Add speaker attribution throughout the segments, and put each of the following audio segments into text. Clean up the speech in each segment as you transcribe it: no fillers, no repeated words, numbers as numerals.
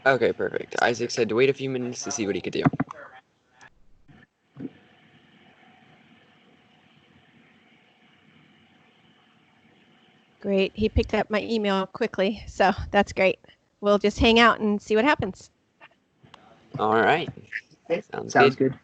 Speaker 1: Okay, perfect. Isaac said to wait a few minutes to see what he could do.
Speaker 2: Great. He picked up my email quickly, so that's great. We'll just hang out and see what happens.
Speaker 1: All right.
Speaker 3: Sounds good.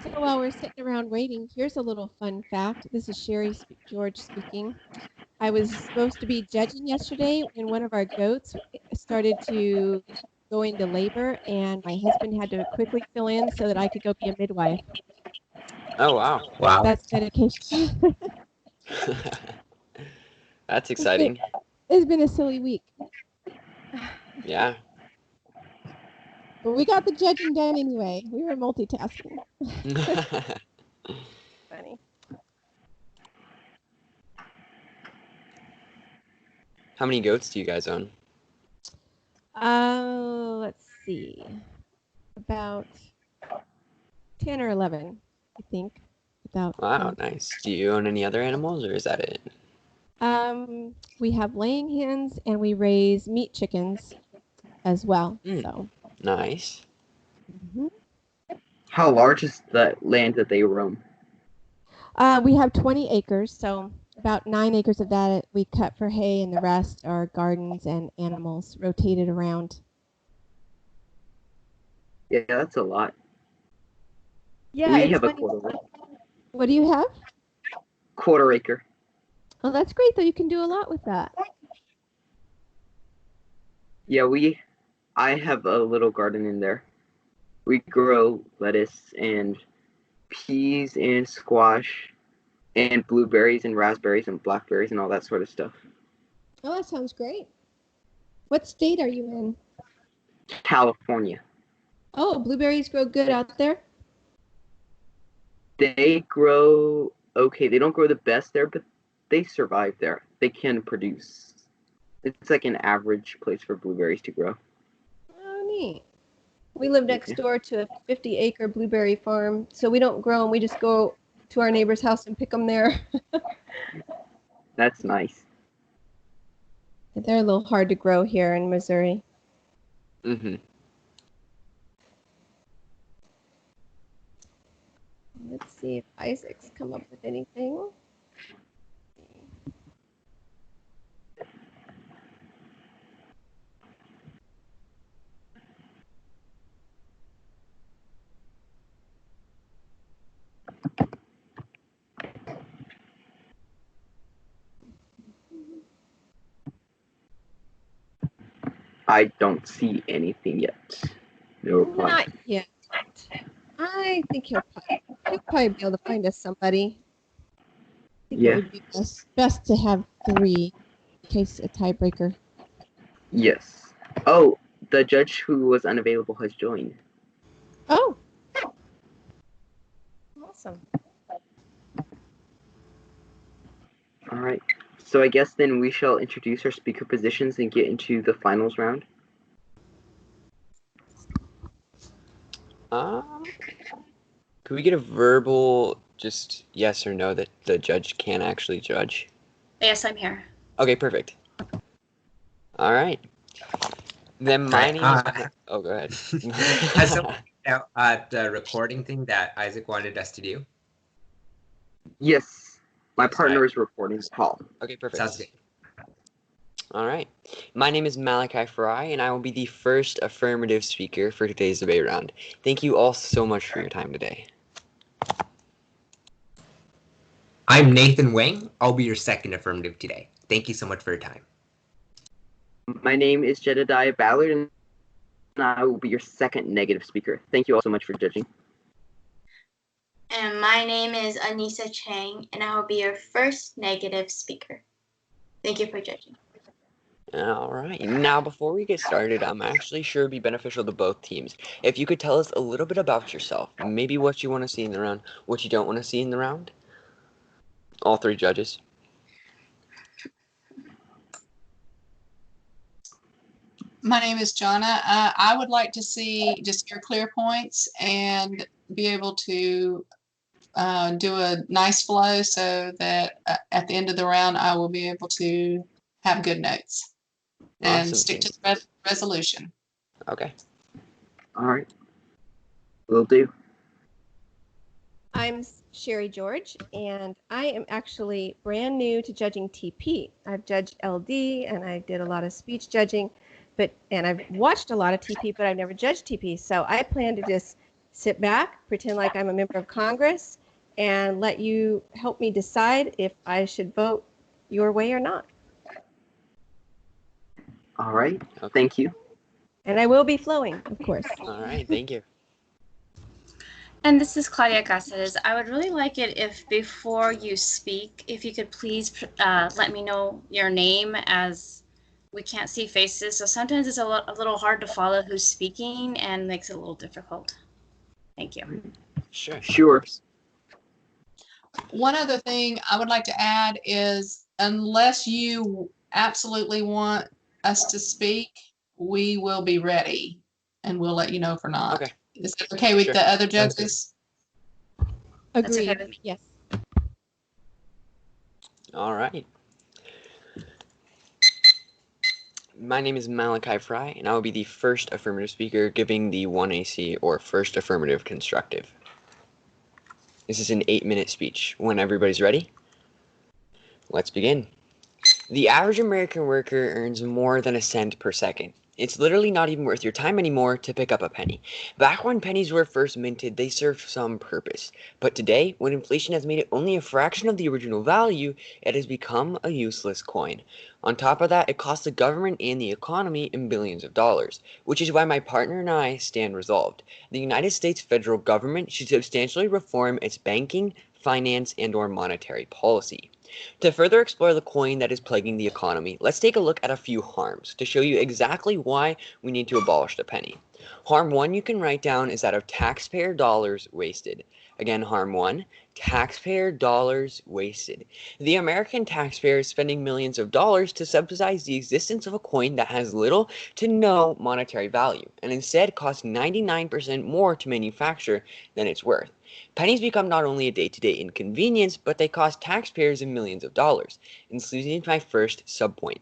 Speaker 2: So while we're sitting around waiting, here's a little fun fact. This is Sherry George speaking. I was supposed to be judging yesterday when one of our goats started to go into labor, and my husband had to quickly fill in so that I could go be a midwife.
Speaker 1: Oh, wow.
Speaker 4: Wow.
Speaker 2: That's dedication.
Speaker 1: That's exciting.
Speaker 2: It's been a silly week.
Speaker 1: Yeah.
Speaker 2: But we got the judging done anyway. We were multitasking. Funny.
Speaker 1: How many goats do you guys own?
Speaker 2: Let's see. About 10 or 11, I think.
Speaker 1: Wow, nice. Do you own any other animals, or is that it?
Speaker 2: We have laying hens, and we raise meat chickens as well. So
Speaker 1: Nice.
Speaker 3: How large is the land that they roam?
Speaker 2: We have 20 acres, so about 9 acres of that we cut for hay, and the rest are gardens and animals rotated around.
Speaker 3: Yeah, that's a lot.
Speaker 2: Yeah,
Speaker 3: we
Speaker 2: it's
Speaker 3: have a
Speaker 2: funny.
Speaker 3: quarter.
Speaker 2: What do you have?
Speaker 3: Quarter acre.
Speaker 2: Oh, that's great, though. You can do a lot with that.
Speaker 3: Yeah, I have a little garden in there. We grow lettuce and peas and squash and blueberries and raspberries and blackberries and all that sort of stuff.
Speaker 2: Oh, that sounds great. What state are you in?
Speaker 3: California.
Speaker 2: Oh, blueberries grow good out there?
Speaker 3: They grow okay. They don't grow the best there, but they survive there. They can produce. It's like an average place for blueberries to grow.
Speaker 2: Oh, neat. We live next door to a 50-acre blueberry farm, so we don't grow them. We just go to our neighbor's house and pick them there.
Speaker 3: That's nice.
Speaker 2: They're a little hard to grow here in Missouri.
Speaker 1: Mm-hmm.
Speaker 2: Let's see if Isaac's come up with anything.
Speaker 3: I don't see anything yet. No reply.
Speaker 2: Not yet. I think he'll probably be able to find us somebody. I think it would be best to have 3 in case a tiebreaker.
Speaker 3: Yes. Oh, the judge who was unavailable has joined.
Speaker 2: Oh. Awesome.
Speaker 3: All right. So I guess then we shall introduce our speaker positions and get into the finals round.
Speaker 1: Could we get a verbal, just yes or no, that the judge can actually judge?
Speaker 5: Yes, I'm here.
Speaker 1: Okay, perfect. All right. Then my name is... Oh, go ahead.
Speaker 4: Has someone the recording thing that Isaac wanted us to do?
Speaker 3: Yes. My partner is reporting the call.
Speaker 1: Okay, perfect.
Speaker 4: Sounds good.
Speaker 1: All right. My name is Malachi Frye, and I will be the first affirmative speaker for today's debate round. Thank you all so much for your time today.
Speaker 4: I'm Nathan Wang. I'll be your second affirmative today. Thank you so much for your time.
Speaker 3: My name is Jedediah Ballard, and I will be your second negative speaker. Thank you all so much for judging.
Speaker 5: And my name is Anissa Chang, and I will be your first negative speaker. Thank you for judging.
Speaker 1: All right. Now, before we get started, I'm actually sure it'd be beneficial to both teams if you could tell us a little bit about yourself. Maybe what you want to see in the round, what you don't want to see in the round. All three judges.
Speaker 6: My name is Jonna. I would like to see just your clear points and be able to do a nice flow so that at the end of the round, I will be able to have good notes and
Speaker 1: Awesome.
Speaker 6: stick to the resolution.
Speaker 1: Okay.
Speaker 3: All right. Will do.
Speaker 2: I'm Sherry George, and I am actually brand new to judging TP. I've judged LD, and I did a lot of speech judging, and I've watched a lot of TP, but I've never judged TP. So I plan to just sit back, pretend like I'm a member of Congress, and let you help me decide if I should vote your way or not.
Speaker 3: All right.
Speaker 1: Okay.
Speaker 3: Thank you.
Speaker 2: And I will be flowing, of course.
Speaker 1: All right. Thank you.
Speaker 5: And this is Claudia Cáceres. I would really like it if before you speak, if you could please let me know your name, as we can't see faces. So sometimes it's a little hard to follow who's speaking and makes it a little difficult. Thank you.
Speaker 1: Sure.
Speaker 3: Sure.
Speaker 6: One other thing I would like to add is, unless you absolutely want us to speak, we will be ready and we'll let you know if we're not.
Speaker 1: Okay.
Speaker 6: Is that okay with
Speaker 1: Sure.
Speaker 6: the other judges?
Speaker 5: That's okay
Speaker 2: Agreed.
Speaker 5: with me.
Speaker 2: Yes.
Speaker 1: All right. My name is Malachi Frye, and I will be the first affirmative speaker giving the 1AC, or first affirmative constructive. This is an 8-minute speech. When everybody's ready, let's begin. The average American worker earns more than a cent per second. It's literally not even worth your time anymore to pick up a penny. Back when pennies were first minted, they served some purpose. But today, when inflation has made it only a fraction of the original value, it has become a useless coin. On top of that, it costs the government and the economy in billions of dollars, which is why my partner and I stand resolved. The United States federal government should substantially reform its banking, finance, and/or monetary policy. To further explore the coin that is plaguing the economy, let's take a look at a few harms to show you exactly why we need to abolish the penny. Harm 1 you can write down is that of taxpayer dollars wasted. Again, harm 1, taxpayer dollars wasted. The American taxpayer is spending millions of dollars to subsidize the existence of a coin that has little to no monetary value, and instead costs 99% more to manufacture than it's worth. Pennies become not only a day-to-day inconvenience, but they cost taxpayers in millions of dollars. And this leads me to my first subpoint.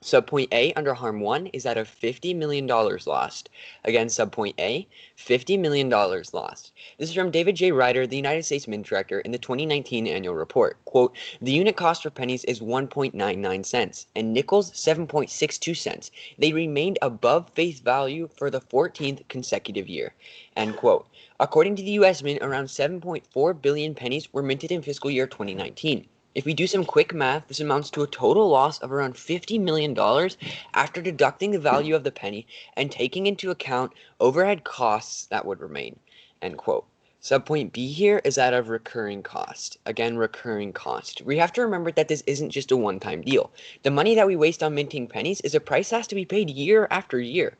Speaker 1: Subpoint A under harm 1 is that of $50 million lost. Again, subpoint A, $50 million lost. This is from David J. Ryder, the United States Mint Director, in the 2019 annual report. Quote, the unit cost for pennies is 1.99 cents, and nickels 7.62 cents. They remained above face value for the 14th consecutive year. End quote. According to the U.S. Mint, around 7.4 billion pennies were minted in fiscal year 2019. If we do some quick math, this amounts to a total loss of around $50 million after deducting the value of the penny and taking into account overhead costs that would remain. End quote. Subpoint B here is that of recurring cost. Again, recurring cost. We have to remember that this isn't just a one-time deal. The money that we waste on minting pennies is a price that has to be paid year after year.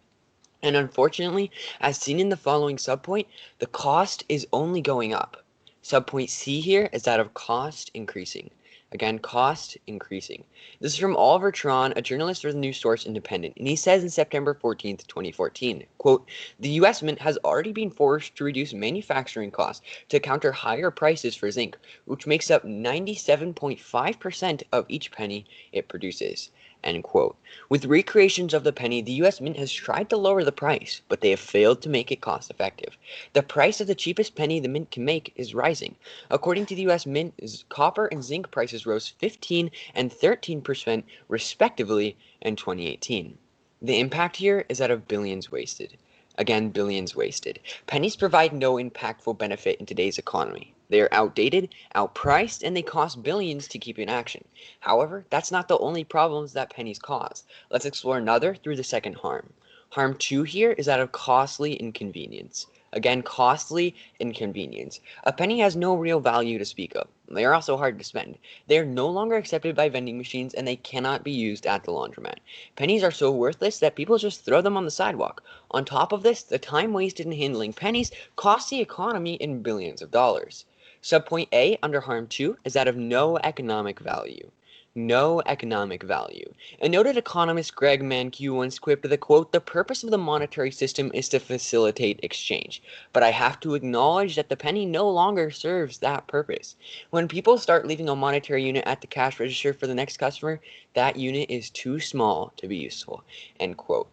Speaker 1: And unfortunately, as seen in the following subpoint, the cost is only going up. Subpoint C here is that of cost increasing. Again, cost increasing. This is from Oliver Tron, a journalist for the news source Independent, and he says in September 14th, 2014, quote, the U.S. Mint has already been forced to reduce manufacturing costs to counter higher prices for zinc, which makes up 97.5% of each penny it produces. End quote. With recreations of the penny, the U.S. Mint has tried to lower the price, but they have failed to make it cost effective. The price of the cheapest penny the Mint can make is rising. According to the U.S. Mint, copper and zinc prices rose 15 and 13% respectively in 2018. The impact here is that of billions wasted. Again, billions wasted. Pennies provide no impactful benefit in today's economy. They are outdated, outpriced, and they cost billions to keep in action. However, that's not the only problems that pennies cause. Let's explore another through the second harm. Harm 2 here is that of costly inconvenience. Again, costly inconvenience. A penny has no real value to speak of. They are also hard to spend. They are no longer accepted by vending machines and they cannot be used at the laundromat. Pennies are so worthless that people just throw them on the sidewalk. On top of this, the time wasted in handling pennies costs the economy in billions of dollars. Subpoint A under harm 2 is that of no economic value. No economic value. A noted economist, Greg Mankiw, once quipped that, quote, "The purpose of the monetary system is to facilitate exchange. But I have to acknowledge that the penny no longer serves that purpose. When people start leaving a monetary unit at the cash register for the next customer, that unit is too small to be useful," end quote.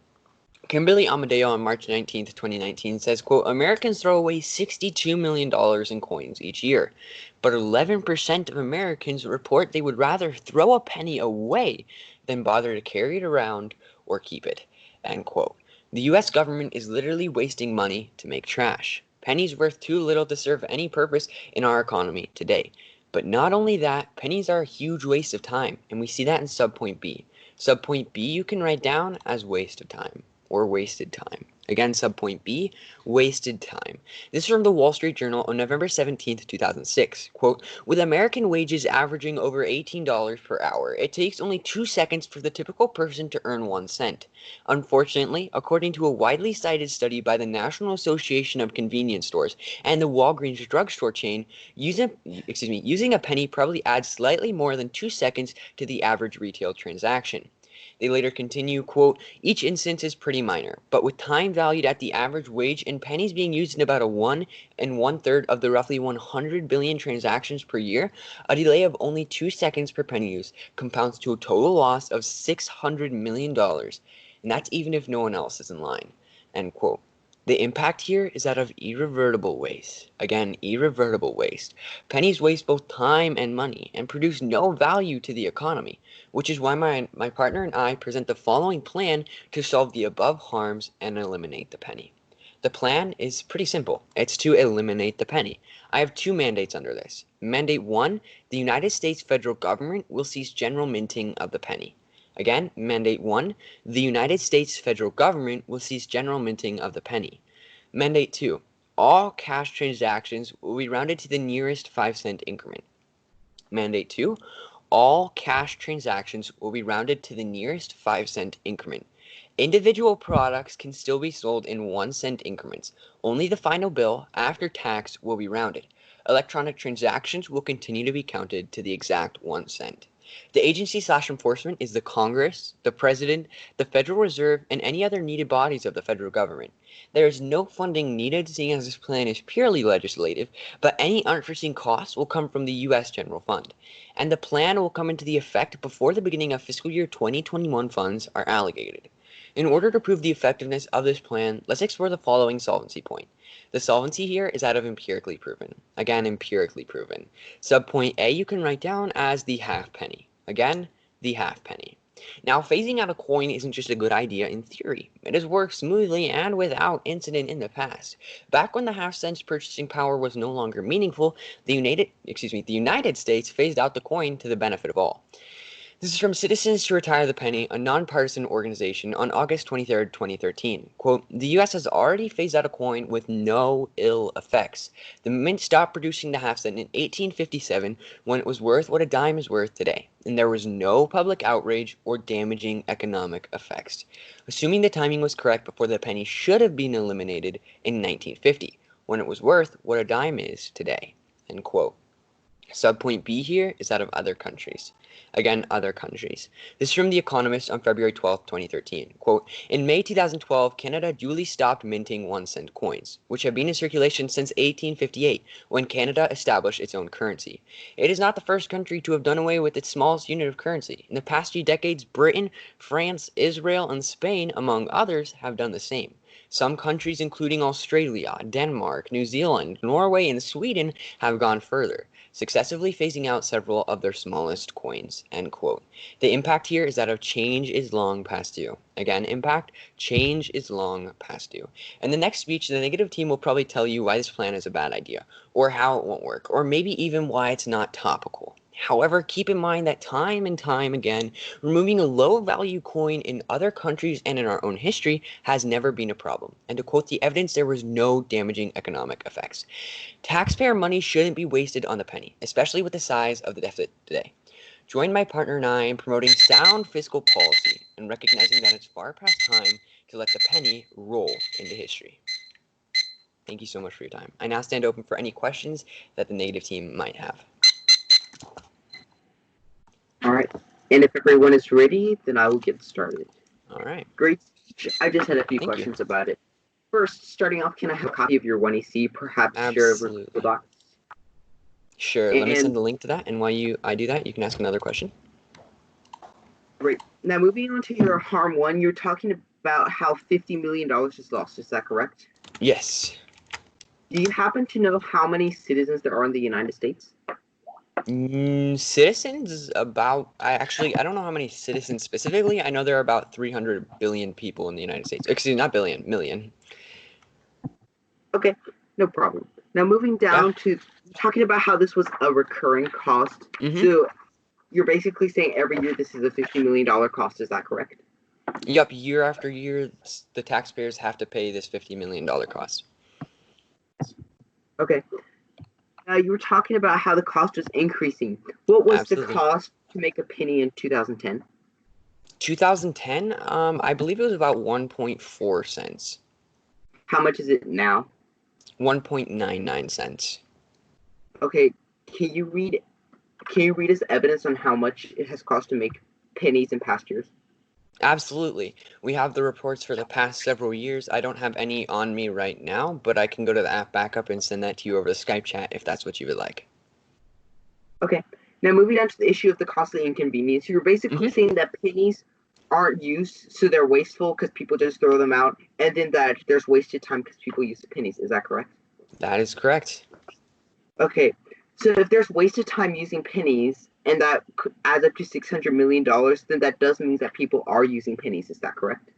Speaker 1: Kimberly Amadeo on March 19th, 2019 says, quote, "Americans throw away $62 million in coins each year, but 11% of Americans report they would rather throw a penny away than bother to carry it around or keep it," end quote. The US government is literally wasting money to make trash. Pennies worth too little to serve any purpose in our economy today. But not only that, pennies are a huge waste of time, and we see that in subpoint B. Subpoint B you can write down as waste of time. Or wasted time. Again, subpoint B, wasted time. This is from the Wall Street Journal on November 17th, 2006. Quote, "With American wages averaging over $18 per hour, it takes only 2 seconds for the typical person to earn 1 cent. Unfortunately, according to a widely cited study by the National Association of Convenience Stores and the Walgreens drugstore chain, using a penny probably adds slightly more than 2 seconds to the average retail transaction." They later continue, quote, "Each instance is pretty minor, but with time valued at the average wage and pennies being used in about 1 1/3 of the roughly 100 billion transactions per year, a delay of only 2 seconds per penny use compounds to a total loss of $600 million, and that's even if no one else is in line," end quote. The impact here is that of irreversible waste. Again, irreversible waste. Pennies waste both time and money and produce no value to the economy, which is why my partner and I present the following plan to solve the above harms and eliminate the penny. The plan is pretty simple. It's to eliminate the penny. I have 2 mandates under this. Mandate 1, the United States federal government will cease general minting of the penny. Again, Mandate 1, the United States federal government will cease general minting of the penny. Mandate 2, all cash transactions will be rounded to the nearest 5-cent increment. Mandate 2, all cash transactions will be rounded to the nearest 5-cent increment. Individual products can still be sold in 1-cent increments. Only the final bill, after tax, will be rounded. Electronic transactions will continue to be counted to the exact 1 cent. The agency/enforcement is the Congress, the President, the Federal Reserve, and any other needed bodies of the federal government. There is no funding needed, seeing as this plan is purely legislative, but any unforeseen costs will come from the U.S. General Fund, and the plan will come into the effect before the beginning of fiscal year 2021 funds are allocated. In order to prove the effectiveness of this plan, let's explore the following solvency point. The solvency here is that of empirically proven. Again, empirically proven. Subpoint A you can write down as the halfpenny. Again, the halfpenny. Now, phasing out a coin isn't just a good idea in theory. It has worked smoothly and without incident in the past. Back when the half-cent's purchasing power was no longer meaningful, the United States phased out the coin to the benefit of all. This is from Citizens to Retire the Penny, a nonpartisan organization, on August 23, 2013. Quote, "The U.S. has already phased out a coin with no ill effects. The mint stopped producing the half-cent in 1857 when it was worth what a dime is worth today, and there was no public outrage or damaging economic effects. Assuming the timing was correct before the penny should have been eliminated in 1950, when it was worth what a dime is today." End quote. Subpoint B here is that of other countries. Again, other countries. This is from The Economist on February 12, 2013. Quote, "In May 2012, Canada duly stopped minting 1-cent coins, which have been in circulation since 1858, when Canada established its own currency. It is not the first country to have done away with its smallest unit of currency. In the past few decades, Britain, France, Israel, and Spain, among others, have done the same. Some countries, including Australia, Denmark, New Zealand, Norway, and Sweden, have gone further. successively phasing out several of their smallest coins, end quote. The impact here is that a change is long past due. Again, impact, change is long past due. In the next speech, the negative team will probably tell you why this plan is a bad idea, or how it won't work, or maybe even why it's not topical. However, keep in mind that time and time again, removing a low-value coin in other countries and in our own history has never been a problem. And to quote the evidence, there was no damaging economic effects. Taxpayer money shouldn't be wasted on the penny, especially with the size of the deficit today. Join my partner and I in promoting sound fiscal policy and recognizing that it's far past time to let the penny roll into history. Thank you so much for your time. I now stand open for any questions that the negative team might have.
Speaker 3: All right. And if everyone is ready, then I will get started.
Speaker 1: All right.
Speaker 3: Great. I just had a few
Speaker 1: Thank you.
Speaker 3: questions about it. First, starting off, can I have a copy of your 1AC, perhaps share over
Speaker 1: Absolutely.
Speaker 3: Google Docs?
Speaker 1: Sure. Let me
Speaker 3: And-
Speaker 1: send the link to that, and while I do that, you can ask another question.
Speaker 3: Great. Now, moving on to your harm one, you're talking about how $50 million is lost. Is that correct?
Speaker 1: Yes.
Speaker 3: Do you happen to know how many citizens there are in the United States?
Speaker 1: Citizens, I don't know how many citizens specifically. I know there are about 300 billion people in the United States. Excuse me, not billion, million.
Speaker 3: Okay, no problem. Now, moving down to talking about how this was a recurring cost.
Speaker 1: Mhm.
Speaker 3: So, you're basically saying every year this is a $50 million cost. Is that correct?
Speaker 1: Yup, year after year, the taxpayers have to pay this $50 million cost.
Speaker 3: Okay. You were talking about how the cost was increasing. What was
Speaker 1: Absolutely.
Speaker 3: the cost to make a penny in 2010?
Speaker 1: 2010, I believe it was about 1.4 cents.
Speaker 3: How much is it now?
Speaker 1: 1.99 cents.
Speaker 3: Okay, can you read us evidence on how much it has cost to make pennies in past years?
Speaker 1: Absolutely. We have the reports for the past several years. I don't have any on me right now, but I can go to the app backup and send that to you over the Skype chat if that's what you would like.
Speaker 3: Okay. Now moving on to the issue of the costly inconvenience, you're basically saying that pennies aren't used, so they're wasteful because people just throw them out, and then that there's wasted time because people use the pennies. Is that correct?
Speaker 1: That is correct.
Speaker 3: Okay. So if there's wasted time using pennies, and that adds up to $600 million, then that does mean that people are using pennies. Is that correct?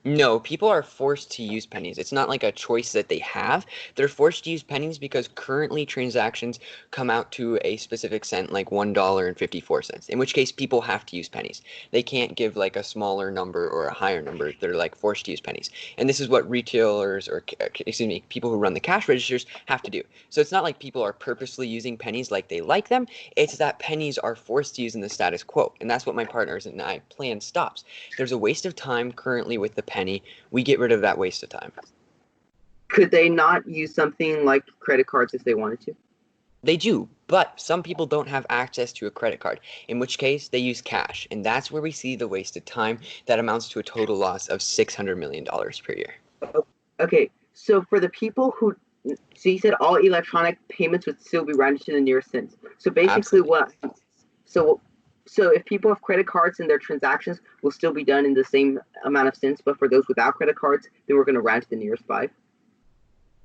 Speaker 1: No, people are forced to use pennies. It's not like a choice that they have. They're forced to use pennies because currently transactions come out to a specific cent, like $1.54, in which case people have to use pennies. They can't give like a smaller number or a higher number. They're like forced to use pennies. And this is what retailers or, excuse me, people who run the cash registers have to do. So it's not like people are purposely using pennies like they like them. It's that pennies are forced to use in the status quo. And that's what my partners and I plan stops. There's a waste of time currently with the penny. We get rid of that waste of time.
Speaker 3: Could they not use something like credit cards if they wanted to?
Speaker 1: They do, but some people don't have access to a credit card, in which case they use cash, and that's where we see the wasted time that amounts to a total loss of $600 million per year.
Speaker 3: Okay, so for the people who, so you said all electronic payments would still be rounded to the nearest cents. So basically
Speaker 1: Absolutely.
Speaker 3: So if people have credit cards and their transactions will still be done in the same amount of cents, but for those without credit cards, then we're going to round to the nearest 5?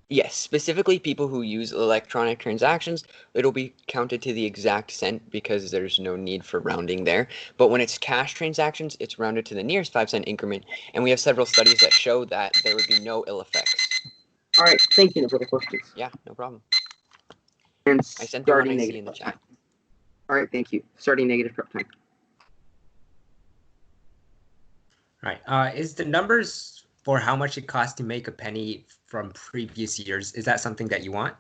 Speaker 1: Yes, specifically people who use electronic transactions, it'll be counted to the exact cent because there's no need for rounding there. But when it's cash transactions, it's rounded to the nearest 5-cent increment, and we have several studies that show that there would be no ill effects.
Speaker 3: All right, thank you. No further questions.
Speaker 1: Yeah, no problem.
Speaker 3: And
Speaker 1: I sent the
Speaker 3: starting
Speaker 1: 1IC
Speaker 3: negative
Speaker 1: in the
Speaker 3: prep
Speaker 1: chat.
Speaker 3: time. All right, thank you. Starting negative prep time.
Speaker 4: All right. Is the numbers for how much it costs to make a penny from previous years, is that something that you want?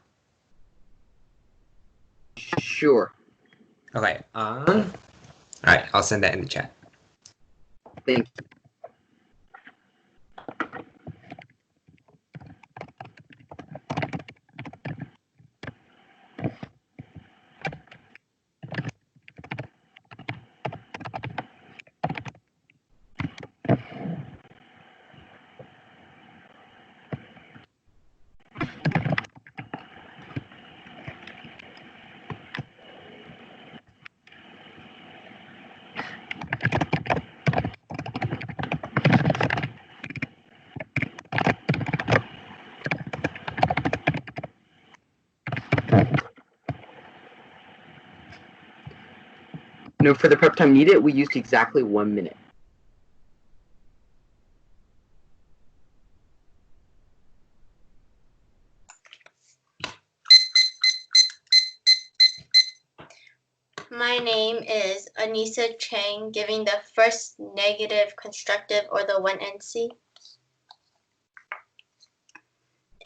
Speaker 3: Sure.
Speaker 4: Okay. All right. I'll send that in the chat.
Speaker 3: Thank you. No, for the prep time needed, we used exactly 1 minute.
Speaker 7: My name is Anissa Chang, giving the first negative constructive, or the 1NC.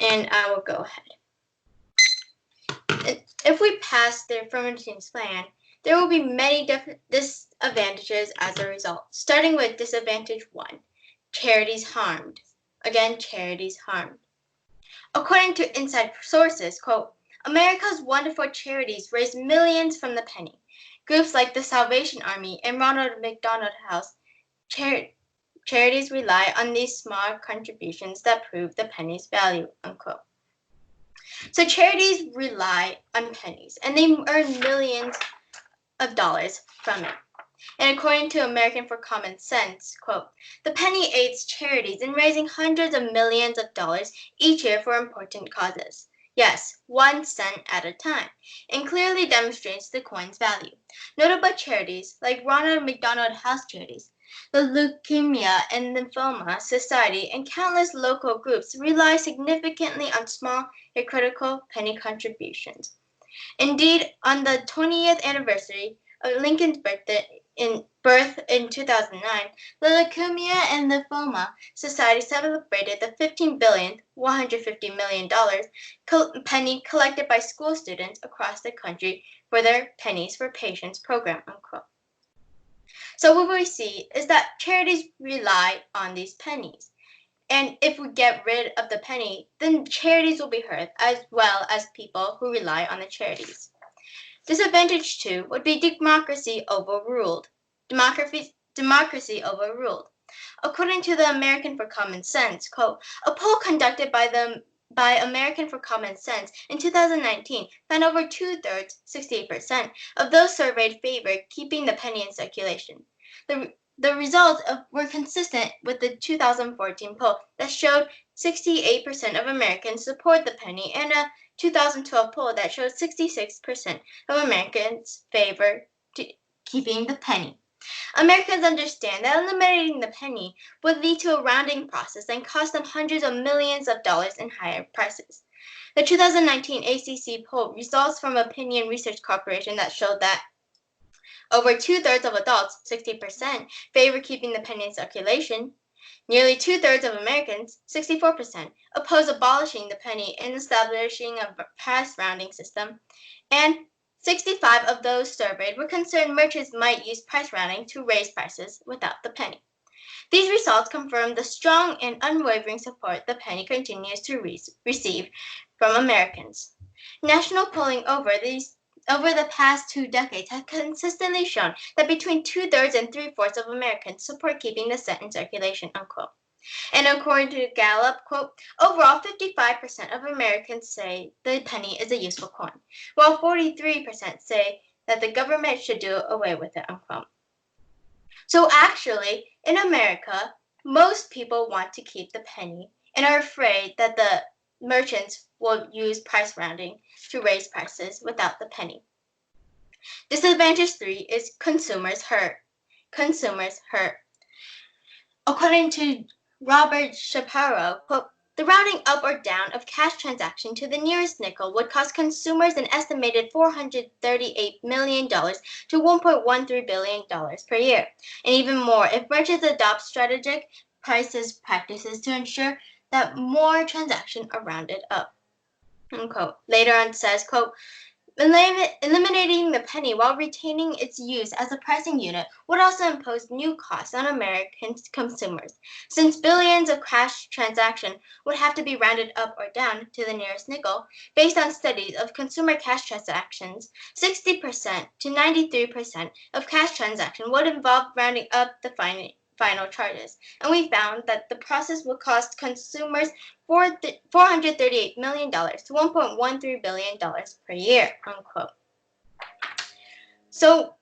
Speaker 7: And I will go ahead. If we pass the affirmative team's plan, there will be many disadvantages as a result, starting with disadvantage 1, charities harmed. Again, charities harmed. According to inside sources, quote, America's wonderful charities raise millions from the penny. Groups like the Salvation Army and Ronald McDonald House charities rely on these small contributions that prove the penny's value, unquote. So charities rely on pennies, and they earn millions of dollars from it. And according to American for Common Sense, quote, the penny aids charities in raising hundreds of millions of dollars each year for important causes. Yes, 1 cent at a time, and clearly demonstrates the coin's value. Notable charities like Ronald McDonald House Charities, the Leukemia and Lymphoma Society, and countless local groups rely significantly on small yet critical penny contributions. Indeed, on the 20th anniversary of Lincoln's birth in 2009, the Leukemia and Lymphoma Society celebrated the $15 billion, $150 million penny collected by school students across the country for their Pennies for Patients program, unquote. So what we see is that charities rely on these pennies. And if we get rid of the penny, then charities will be hurt, as well as people who rely on the charities. Disadvantage 2 would be democracy overruled. Democracy overruled. According to the American for Common Sense, quote, a poll conducted by American for Common Sense in 2019 found over 2/3, 68%, of those surveyed favored keeping the penny in circulation. The results were consistent with the 2014 poll that showed 68% of Americans support the penny, and a 2012 poll that showed 66% of Americans favor keeping the penny. Americans understand that eliminating the penny would lead to a rounding process and cost them hundreds of millions of dollars in higher prices. The 2019 ACC poll results from Opinion Research Corporation that showed that over 2/3 of adults, 60%, favor keeping the penny in circulation. Nearly 2/3 of Americans, 64%, oppose abolishing the penny and establishing a price rounding system. And 65 of those surveyed were concerned merchants might use price rounding to raise prices without the penny. These results confirm the strong and unwavering support the penny continues to receive from Americans. National polling over the past 2 decades has consistently shown that between 2/3 and 3/4 of Americans support keeping the cent in circulation, unquote. And according to Gallup, quote, overall 55% of Americans say the penny is a useful coin, while 43% say that the government should do away with it, unquote. So actually, in America, most people want to keep the penny and are afraid that the merchants will use price rounding to raise prices without the penny. Disadvantage 3 is consumers hurt. Consumers hurt. According to Robert Shapiro, quote, the rounding up or down of cash transaction to the nearest nickel would cost consumers an estimated $438 million to $1.13 billion per year, and even more if merchants adopt strategic practices to ensure that more transactions are rounded up, unquote. Later on it says, quote, eliminating the penny while retaining its use as a pricing unit would also impose new costs on American consumers, since billions of cash transactions would have to be rounded up or down to the nearest nickel. Based on studies of consumer cash transactions, 60% to 93% of cash transactions would involve rounding up the final charges, and we found that the process would cost consumers $438 million to $1.13 billion per year, unquote. So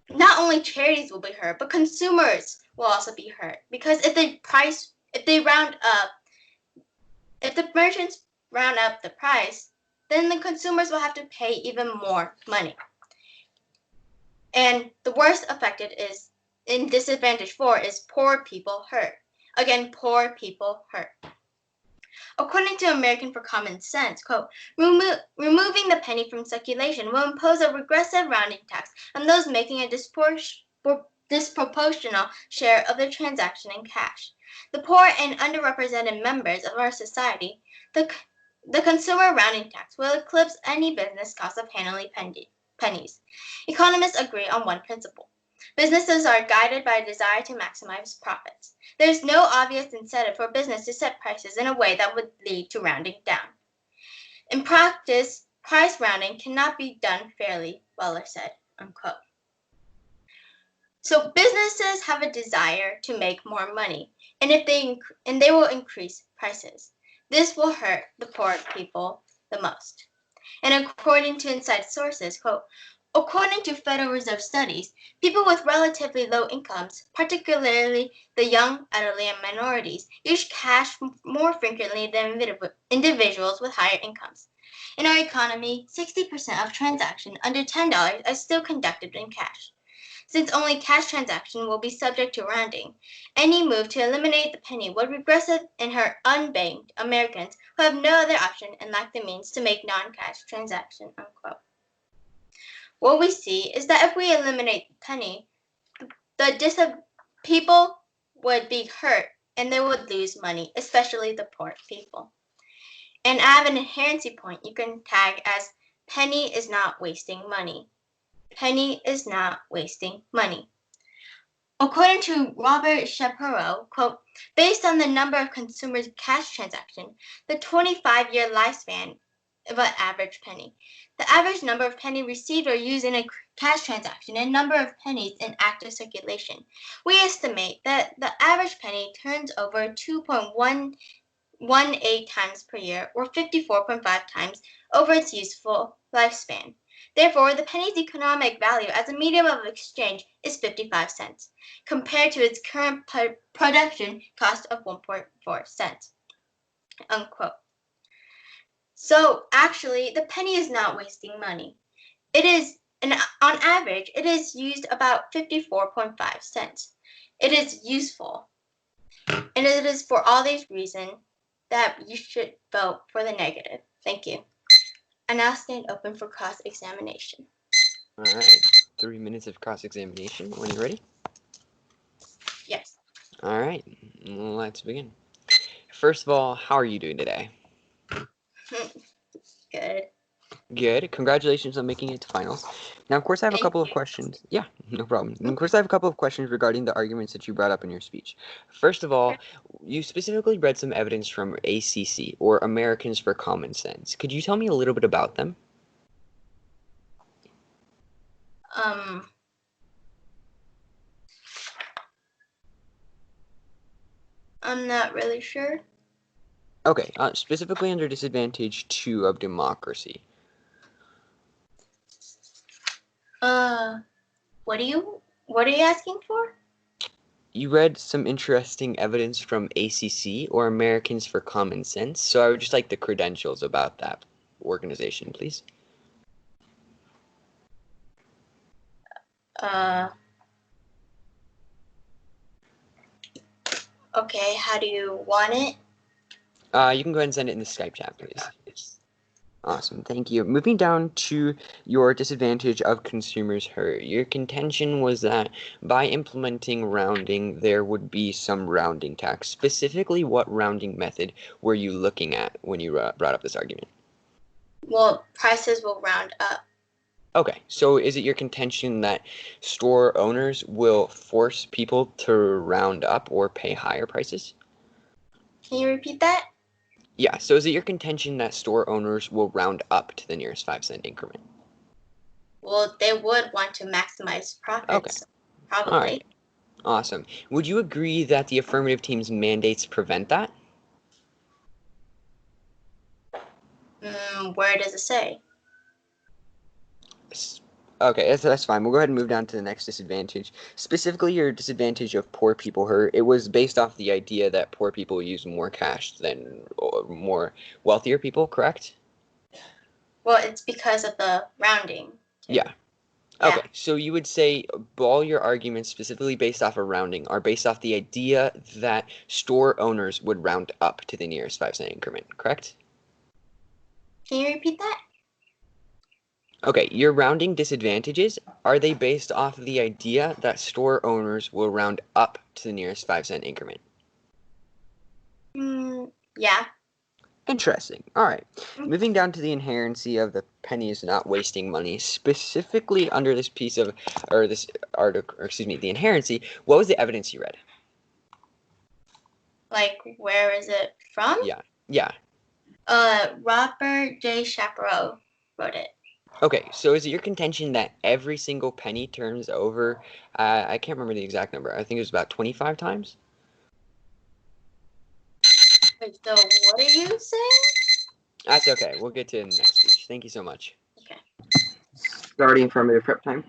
Speaker 7: not only charities will be hurt, but consumers will also be hurt, because if the merchants round up the price, then the consumers will have to pay even more money. And the worst affected is in disadvantage 4 is poor people hurt. Again, poor people hurt. According to American for Common Sense, quote, removing the penny from circulation will impose a regressive rounding tax on those making a disproportional share of the transaction in cash. The poor and underrepresented members of our society, the consumer rounding tax will eclipse any business cost of handling pennies. Economists agree on one principle. Businesses are guided by a desire to maximize profits. There is no obvious incentive for business to set prices in a way that would lead to rounding down. In practice, price rounding cannot be done fairly, Ballard said, unquote. So businesses have a desire to make more money, and they will increase prices. This will hurt the poor people the most. And according to inside sources, quote, according to Federal Reserve studies, people with relatively low incomes, particularly the young, elderly, and minorities, use cash more frequently than individuals with higher incomes. In our economy, 60% of transactions under $10 are still conducted in cash. Since only cash transactions will be subject to rounding, any move to eliminate the penny would regressive and hurt unbanked Americans who have no other option and lack the means to make non-cash transactions, unquote. What we see is that if we eliminate the penny, people would be hurt and they would lose money, especially the poor people. And I have an inherency point you can tag as penny is not wasting money. Penny is not wasting money. According to Robert Shapiro, quote, based on the number of consumers' cash transactions, the 25-year lifespan of an average penny, the average number of pennies received or used in a cash transaction, and number of pennies in active circulation, we estimate that the average penny turns over 2.118 times per year, or 54.5 times over its useful lifespan. Therefore, the penny's economic value as a medium of exchange is 55 cents, compared to its current production cost of 1.4 cents, unquote. So, actually, the penny is not wasting money. It is, and on average, it is used about 54.5 cents. It is useful, and it is for all these reasons that you should vote for the negative. Thank you. I now stand open for cross-examination.
Speaker 1: All right. 3 minutes of cross-examination. When you're ready?
Speaker 7: Yes.
Speaker 1: All right. Let's begin. First of all, how are you doing today?
Speaker 7: Good.
Speaker 1: Good. Congratulations on making it to finals. Now, of course, I have a couple of questions. Yeah, no problem. And of course, I have a couple of questions regarding the arguments that you brought up in your speech. First of all, you specifically read some evidence from ACC, or Americans for Common Sense. Could you tell me a little bit about them?
Speaker 7: I'm not really sure.
Speaker 1: Okay, specifically under disadvantage 2 of democracy.
Speaker 7: What are you asking for?
Speaker 1: You read some interesting evidence from ACC, or Americans for Common Sense, so I would just like the credentials about that organization, please.
Speaker 7: Okay, how do you want it?
Speaker 1: You can go ahead and send it in the Skype chat, please. Awesome, thank you. Moving down to your disadvantage of consumers hurt. Your contention was that by implementing rounding, there would be some rounding tax. Specifically, what rounding method were you looking at when you brought up this argument?
Speaker 7: Well, prices will round up.
Speaker 1: Okay, so is it your contention that store owners will force people to round up or pay higher prices?
Speaker 7: Can you repeat that?
Speaker 1: Yeah, so is it your contention that store owners will round up to the nearest 5-cent increment?
Speaker 7: Well, they would want to maximize profits.
Speaker 1: Okay.
Speaker 7: Probably.
Speaker 1: All right. Awesome. Would you agree that the affirmative team's mandates prevent that?
Speaker 7: Where does it say?
Speaker 1: Okay, that's fine. We'll go ahead and move down to the next disadvantage. Specifically, your disadvantage of poor people hurt. It was based off the idea that poor people use more cash than more wealthier people, correct?
Speaker 7: Well, it's because of the rounding.
Speaker 1: Yeah.
Speaker 7: Yeah.
Speaker 1: Okay, so you would say all your arguments, specifically based off of rounding, are based off the idea that store owners would round up to the nearest 5-cent increment, correct?
Speaker 7: Can you repeat that?
Speaker 1: Okay, your rounding disadvantages, are they based off of the idea that store owners will round up to the nearest 5-cent increment?
Speaker 7: Yeah.
Speaker 1: Interesting. All right.
Speaker 7: Mhm.
Speaker 1: Moving down to the inherency of the pennies not wasting money, specifically under this piece of, or this article, or excuse me, the inherency, what was the evidence you read?
Speaker 7: Like, where is it from?
Speaker 1: Yeah.
Speaker 7: Robert J. Chaparro wrote it.
Speaker 1: Okay, so is it your contention that every single penny turns over, I can't remember the exact number, I think it was about 25 times?
Speaker 7: Wait, so what are you saying?
Speaker 1: That's okay, we'll get to it in the next speech. Thank you so much.
Speaker 7: Okay.
Speaker 3: Starting affirmative prep time.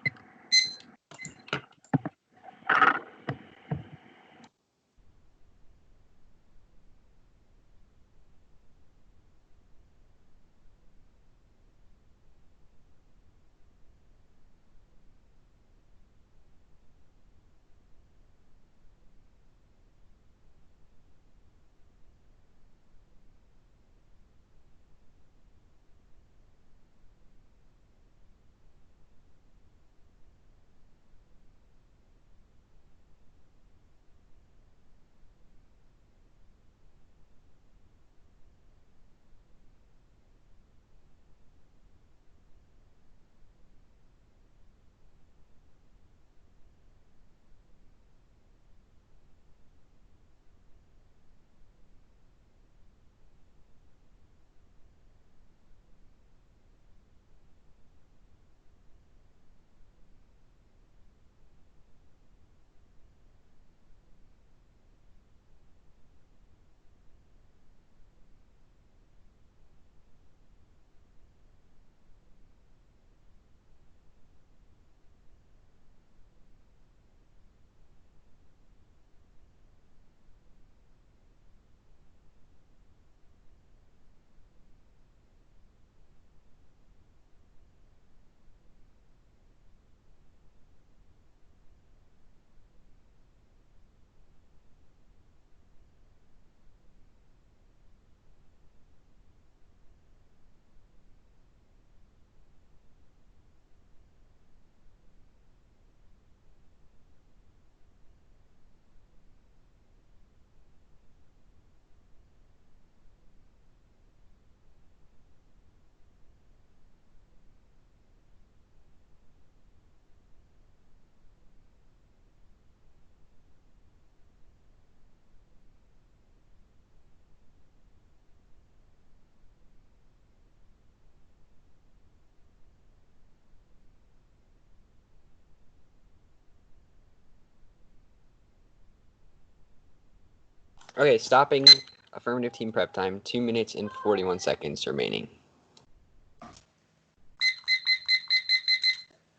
Speaker 1: Okay, stopping affirmative team prep time, 2 minutes and 41 seconds remaining.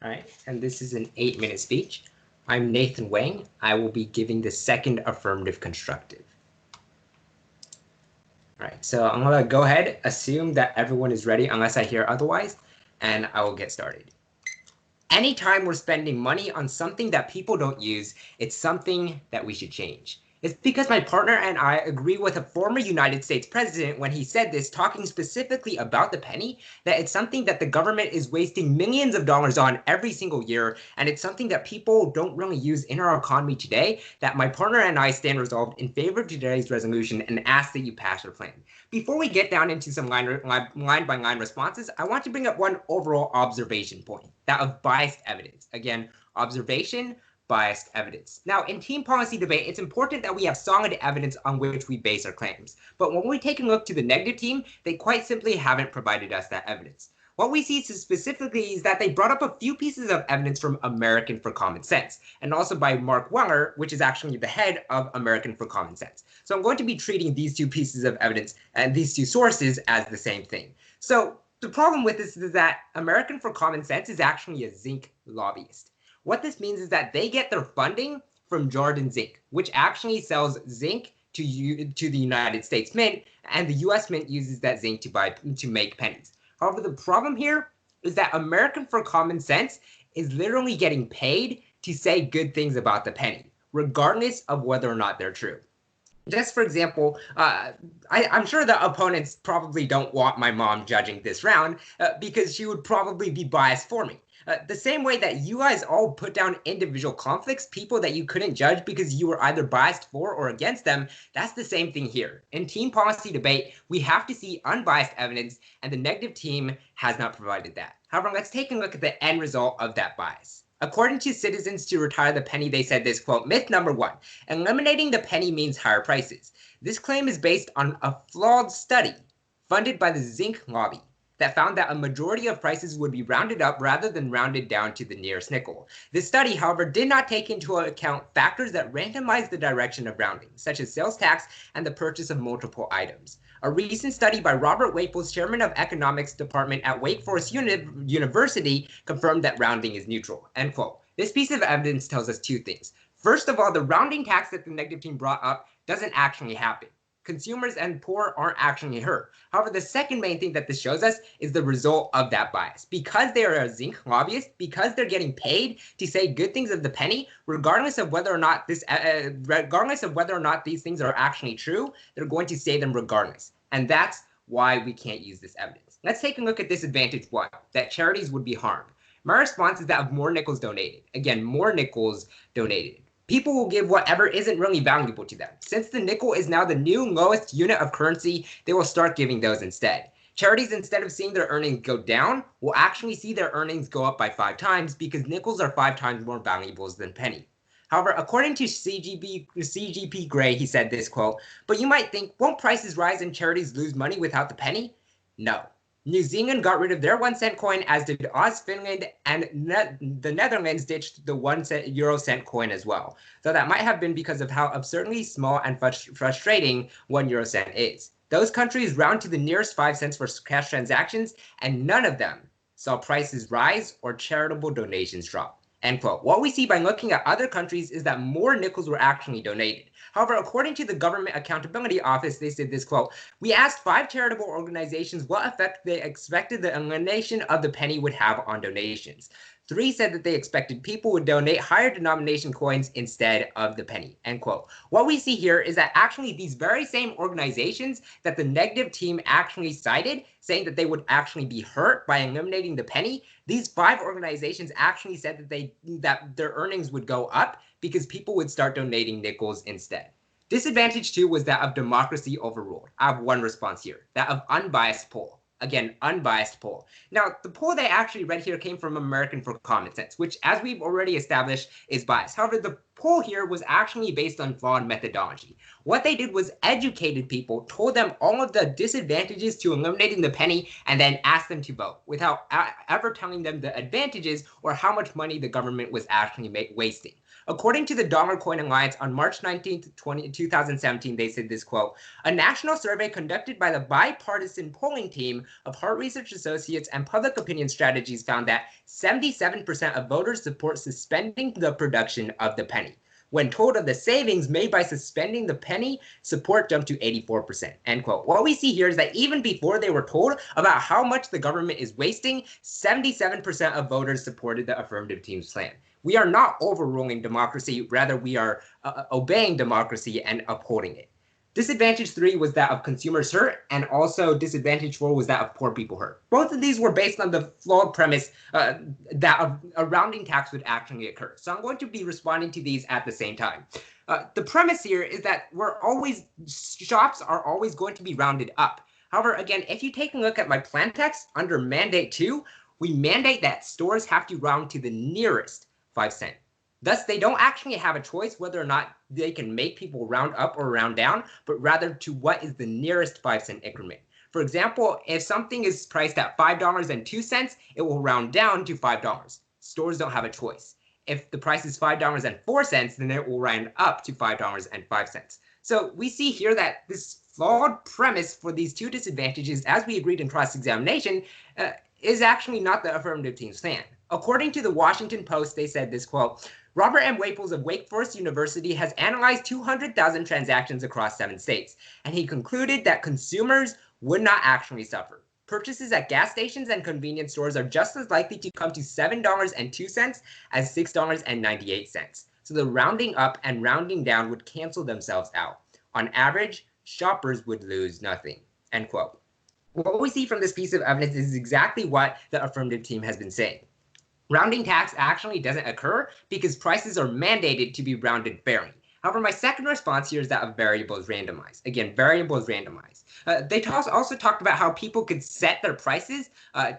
Speaker 4: All right, and this is an 8-minute speech. I'm Nathan Wang. I will be giving the second affirmative constructive. All right, so I'm gonna go ahead, assume that everyone is ready unless I hear otherwise, and I will get started. Anytime we're spending money on something that people don't use, it's something that we should change. It's because my partner and I agree with a former United States president when he said this, talking specifically about the penny, that it's something that the government is wasting millions of dollars on every single year, and it's something that people don't really use in our economy today, that my partner and I stand resolved in favor of today's resolution and ask that you pass our plan. Before we get down into some line-by-line responses, I want to bring up one overall observation point, that of biased evidence. Again, observation, biased evidence. Now, in team policy debate, it's important that we have solid evidence on which we base our claims. But when we take a look to the negative team, they quite simply haven't provided us that evidence. What we see specifically is that they brought up a few pieces of evidence from American for Common Sense, and also by Mark Wang, which is actually the head of American for Common Sense. So I'm going to be treating these two pieces of evidence and these two sources as the same thing. So the problem with this is that American for Common Sense is actually a zinc lobbyist. What this means is that they get their funding from Jordan Zinc, which actually sells zinc to the United States Mint, and the US Mint uses that zinc to make pennies. However, the problem here is that American for Common Sense is literally getting paid to say good things about the penny, regardless of whether or not they're true. Just for example, I'm sure the opponents probably don't want my mom judging this round because she would probably be biased for me. The same way that you guys all put down individual conflicts, people that you couldn't judge because you were either biased for or against them, that's the same thing here. In team policy debate, we have to see unbiased evidence, and the negative team has not provided that. However, let's take a look at the end result of that bias. According to Citizens to Retire the Penny, they said this, quote, myth number 1, eliminating the penny means higher prices. This claim is based on a flawed study funded by the zinc lobby that found that a majority of prices would be rounded up rather than rounded down to the nearest nickel. This study, however, did not take into account factors that randomize the direction of rounding, such as sales tax and the purchase of multiple items. A recent study by Robert Waples, chairman of economics department at Wake Forest University, confirmed that rounding is neutral, end quote. This piece of evidence tells us two things. First of all, the rounding tax that the negative team brought up doesn't actually happen. Consumers and poor aren't actually hurt. However, the second main thing that this shows us is the result of that bias. Because they are a zinc lobbyist, because they're getting paid to say good things of the penny, regardless of whether or not these things are actually true, they're going to say them regardless. And that's why we can't use this evidence. Let's take a look at disadvantage 1, that charities would be harmed. My response is that of more nickels donated. Again, more nickels donated. People will give whatever isn't really valuable to them. Since the nickel is now the new lowest unit of currency, they will start giving those instead. Charities, instead of seeing their earnings go down, will actually see their earnings go up by 5 times because nickels are 5 times more valuable than penny. However, according to CGP Gray, he said this, quote, but you might think, won't prices rise and charities lose money without the penny? No. New Zealand got rid of their 1 cent coin, as did Oz, Finland, and the Netherlands ditched the 1 euro cent coin as well. So that might have been because of how absurdly small and frustrating 1 euro cent is. Those countries round to the nearest 5 cents for cash transactions, and none of them saw prices rise or charitable donations drop. End quote. What we see by looking at other countries is that more nickels were actually donated. However, according to the Government Accountability Office, they said this, quote, we asked 5 charitable organizations what effect they expected the elimination of the penny would have on donations. 3 said that they expected people would donate higher denomination coins instead of the penny, end quote. What we see here is that actually these very same organizations that the negative team actually cited, saying that they would actually be hurt by eliminating the penny, these 5 organizations actually said that their earnings would go up because people would start donating nickels instead. Disadvantage 2 was that of democracy overruled. I have one response here, that of unbiased poll. Again, unbiased poll. Now, the poll they actually read here came from American for Common Sense, which, as we've already established, is biased. However, the poll here was actually based on flawed methodology. What they did was educated people, told them all of the disadvantages to eliminating the penny, and then asked them to vote without ever telling them the advantages or how much money the government was actually wasting. According to the Dollar Coin Alliance, on March 19, 2017, they said this, quote, a national survey conducted by the bipartisan polling team of Hart Research Associates and Public Opinion Strategies found that 77% of voters support suspending the production of the penny. When told of the savings made by suspending the penny, support jumped to 84%, end quote. What we see here is that even before they were told about how much the government is wasting, 77% of voters supported the affirmative team's plan. We are not overruling democracy, rather we are obeying democracy and upholding it. Disadvantage 3 was that of consumers hurt, and also disadvantage 4 was that of poor people hurt. Both of these were based on the flawed premise that a rounding tax would actually occur. So I'm going to be responding to these at the same time. The premise here is that shops are always going to be rounded up. However, again, if you take a look at my plan text under mandate 2, we mandate that stores have to round to the nearest 5 cent. Thus, they don't actually have a choice whether or not they can make people round up or round down, but rather to what is the nearest 5 cent increment. For example, if something is priced at $5.02, it will round down to $5. Stores don't have a choice. If the price is $5.04, then it will round up to $5.05. So we see here that this flawed premise for these two disadvantages, as we agreed in cross-examination, is actually not the affirmative team's plan. According to the Washington Post, they said this, quote, Robert M. Waples of Wake Forest University has analyzed 200,000 transactions across 7 states, and he concluded that consumers would not actually suffer. purchases at gas stations and convenience stores are just as likely to come to $7.02 as $6.98. So the rounding up and rounding down would cancel themselves out. On average, shoppers would lose nothing, end quote. What we see from this piece of evidence is exactly what the affirmative team has been saying. Rounding tax actually doesn't occur because prices are mandated to be rounded fairly. However, my second response here is that a variable is randomized. Again, variable is randomized. They also talked about how people could set their prices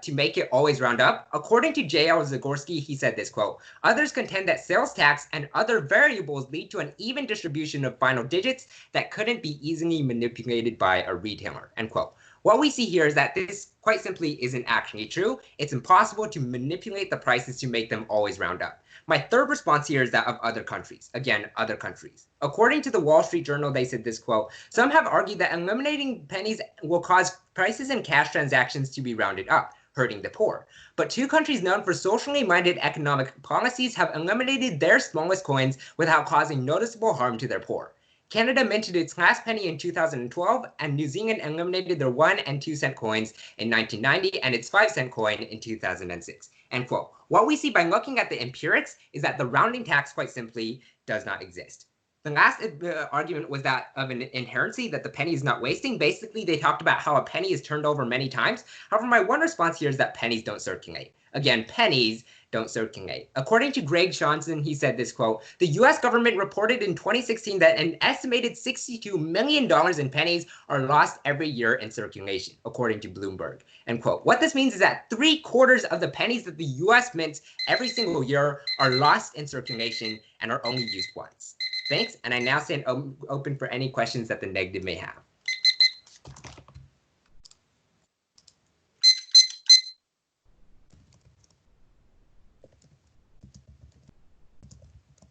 Speaker 4: to make it always round up. According to J.L. Zagorski, he said this, quote, "Others contend that sales tax and other variables lead to an even distribution of final digits that couldn't be easily manipulated by a retailer," end quote. What we see here is that this quite simply isn't actually true. It's impossible to manipulate the prices to make them always round up. My third response here is that of other countries. Again, other countries. According to the Wall Street Journal, they said this, quote, "Some have argued that eliminating pennies will cause prices and cash transactions to be rounded up, hurting the poor. But two countries known for socially minded economic policies have eliminated their smallest coins without causing noticeable harm to their poor. Canada minted its last penny in 2012, and New Zealand eliminated their 1 and 2 cent coins in 1990 and its 5-cent coin in 2006. End quote. What we see by looking at the empirics is that the rounding tax quite simply does not exist. The last argument was that of an inherency, that the penny is not wasting. Basically, they talked about how a penny is turned over many times. However, my one response here is that pennies don't circulate. Again, pennies don't circulate. According to Greg Johnson, he said this, quote, "The U.S. government reported in 2016 that an estimated $62 million in pennies are lost every year in circulation, according to Bloomberg," end quote. What this means is that 3/4 of the pennies that the U.S. mints every single year are lost in circulation and are only used once. Thanks, and I now stand open for any questions that the negative may have.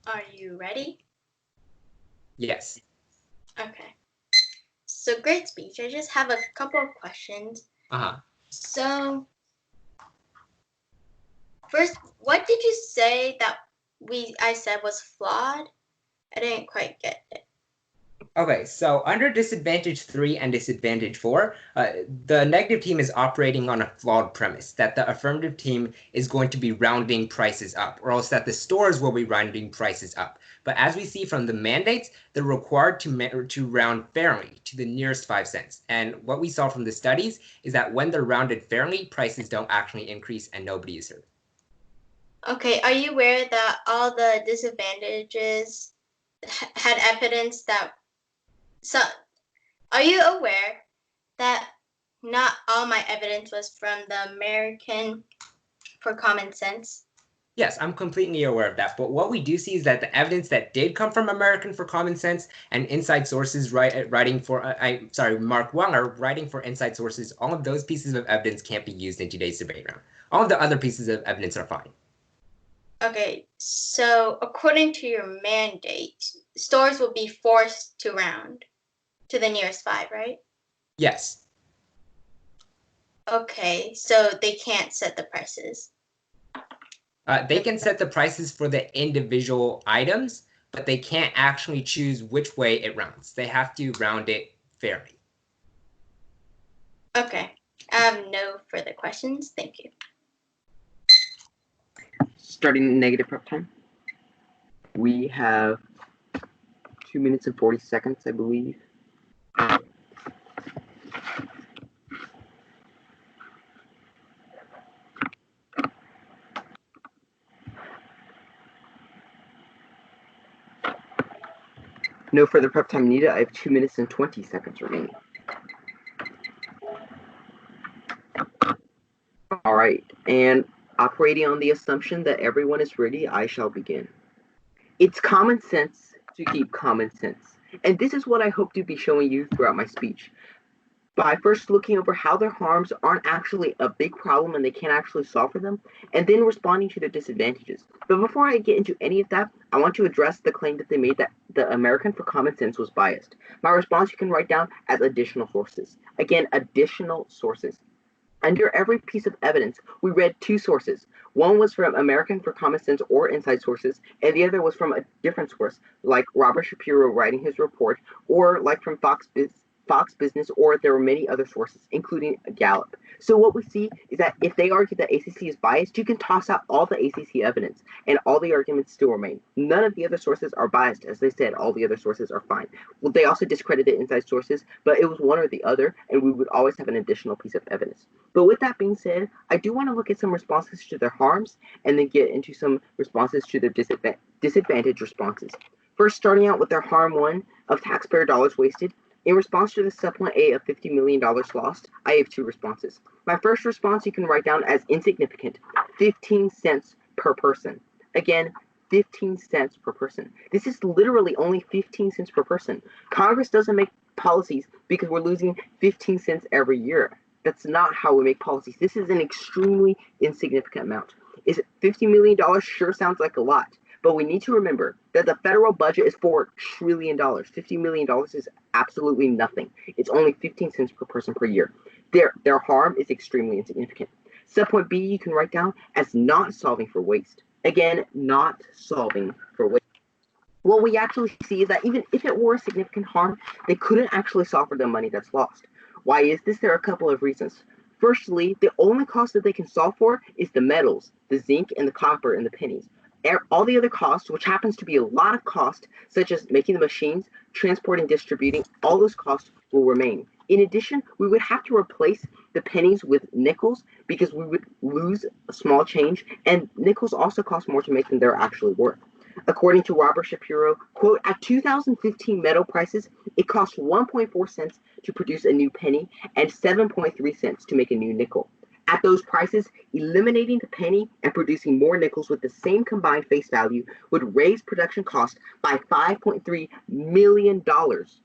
Speaker 7: Are you ready?
Speaker 4: Yes.
Speaker 7: Okay. So great speech. I just have a couple of questions. So first, what did you say that I said was flawed? I didn't quite get it.
Speaker 4: Okay, so under disadvantage 3 and disadvantage 4, the negative team is operating on a flawed premise that the affirmative team is going to be rounding prices up, or else that the stores will be rounding prices up. But as we see from the mandates, they're required to round fairly to the nearest 5 cents. And what we saw from the studies is that when they're rounded fairly, prices don't actually increase and nobody is hurt.
Speaker 7: Okay, are you aware that all the disadvantages had evidence that are you aware that not all my evidence was from the American for Common Sense?
Speaker 4: Yes, I'm completely aware of that. But what we do see is that the evidence that did come from American for Common Sense and Inside Sources writing for, Mark Wang writing for Inside Sources, all of those pieces of evidence can't be used in today's debate round. All of the other pieces of evidence are fine.
Speaker 7: Okay, so according to your mandate, stores will be forced to round to the nearest 5, right?
Speaker 4: Yes.
Speaker 7: Okay, so they can't set the prices.
Speaker 4: They can set the prices for the individual items, but they can't actually choose which way it rounds. They have to round it fairly.
Speaker 7: Okay, I have no further questions. Thank you.
Speaker 3: Starting negative prep time. We have 2 minutes and 40 seconds, I believe. No further prep time needed. I have 2 minutes and 20 seconds remaining. All right, and operating on the assumption that everyone is ready, I shall begin. It's common sense to keep common sense. And this is what I hope to be showing you throughout my speech. By first looking over how their harms aren't actually a big problem and they can't actually solve for them, and then responding to their disadvantages. But before I get into any of that, I want to address the claim that they made that the American for Common Sense was biased. My response you can write down as additional sources. Again, additional sources. Under every piece of evidence, we read 2 sources. One was from American for Common Sense or Inside Sources, and the other was from a different source, like Robert Shapiro writing his report, or like from Fox Fox Business, or there were many other sources, including Gallup. So what we see is that if they argue that ACC is biased, you can toss out all the ACC evidence, and all the arguments still remain. None of the other sources are biased. As they said, all the other sources are fine. Well, they also discredited inside sources, but it was one or the other, and we would always have an additional piece of evidence. But with that being said, I do want to look at some responses to their harms, and then get into some responses to their disadvantage responses. First, starting out with their harm one of taxpayer dollars wasted. In response to the subpoint A of $50 million lost, I have two responses. My first response you can write down as insignificant, 15 cents per person. Again, 15 cents per person. This is literally only 15 cents per person. Congress doesn't make policies because we're losing 15 cents every year. That's not how we make policies. This is an extremely insignificant amount. Is $50 million? Sure sounds like a lot. But we need to remember that the federal budget is $4 trillion. $50 million is absolutely nothing. It's only 15 cents per person per year. Their harm is extremely insignificant. Subpoint B you can write down as not solving for waste. Again, not solving for waste. What we actually see is that even if it were a significant harm, they couldn't actually solve for the money that's lost. Why is this? There are a couple of reasons. Firstly, the only cost that they can solve for is the metals, the zinc and the copper and the pennies. All the other costs, which happens to be a lot of cost, such as making the machines, transporting, distributing, all those costs will remain. In addition, we would have to replace the pennies with nickels because we would lose a small change, and nickels also cost more to make than they're actually worth. According to Robert Shapiro, quote, at 2015 metal prices, it costs 1.4 cents to produce a new penny and 7.3 cents to make a new nickel. At those prices, eliminating the penny and producing more nickels with the same combined face value would raise production costs by $5.3 million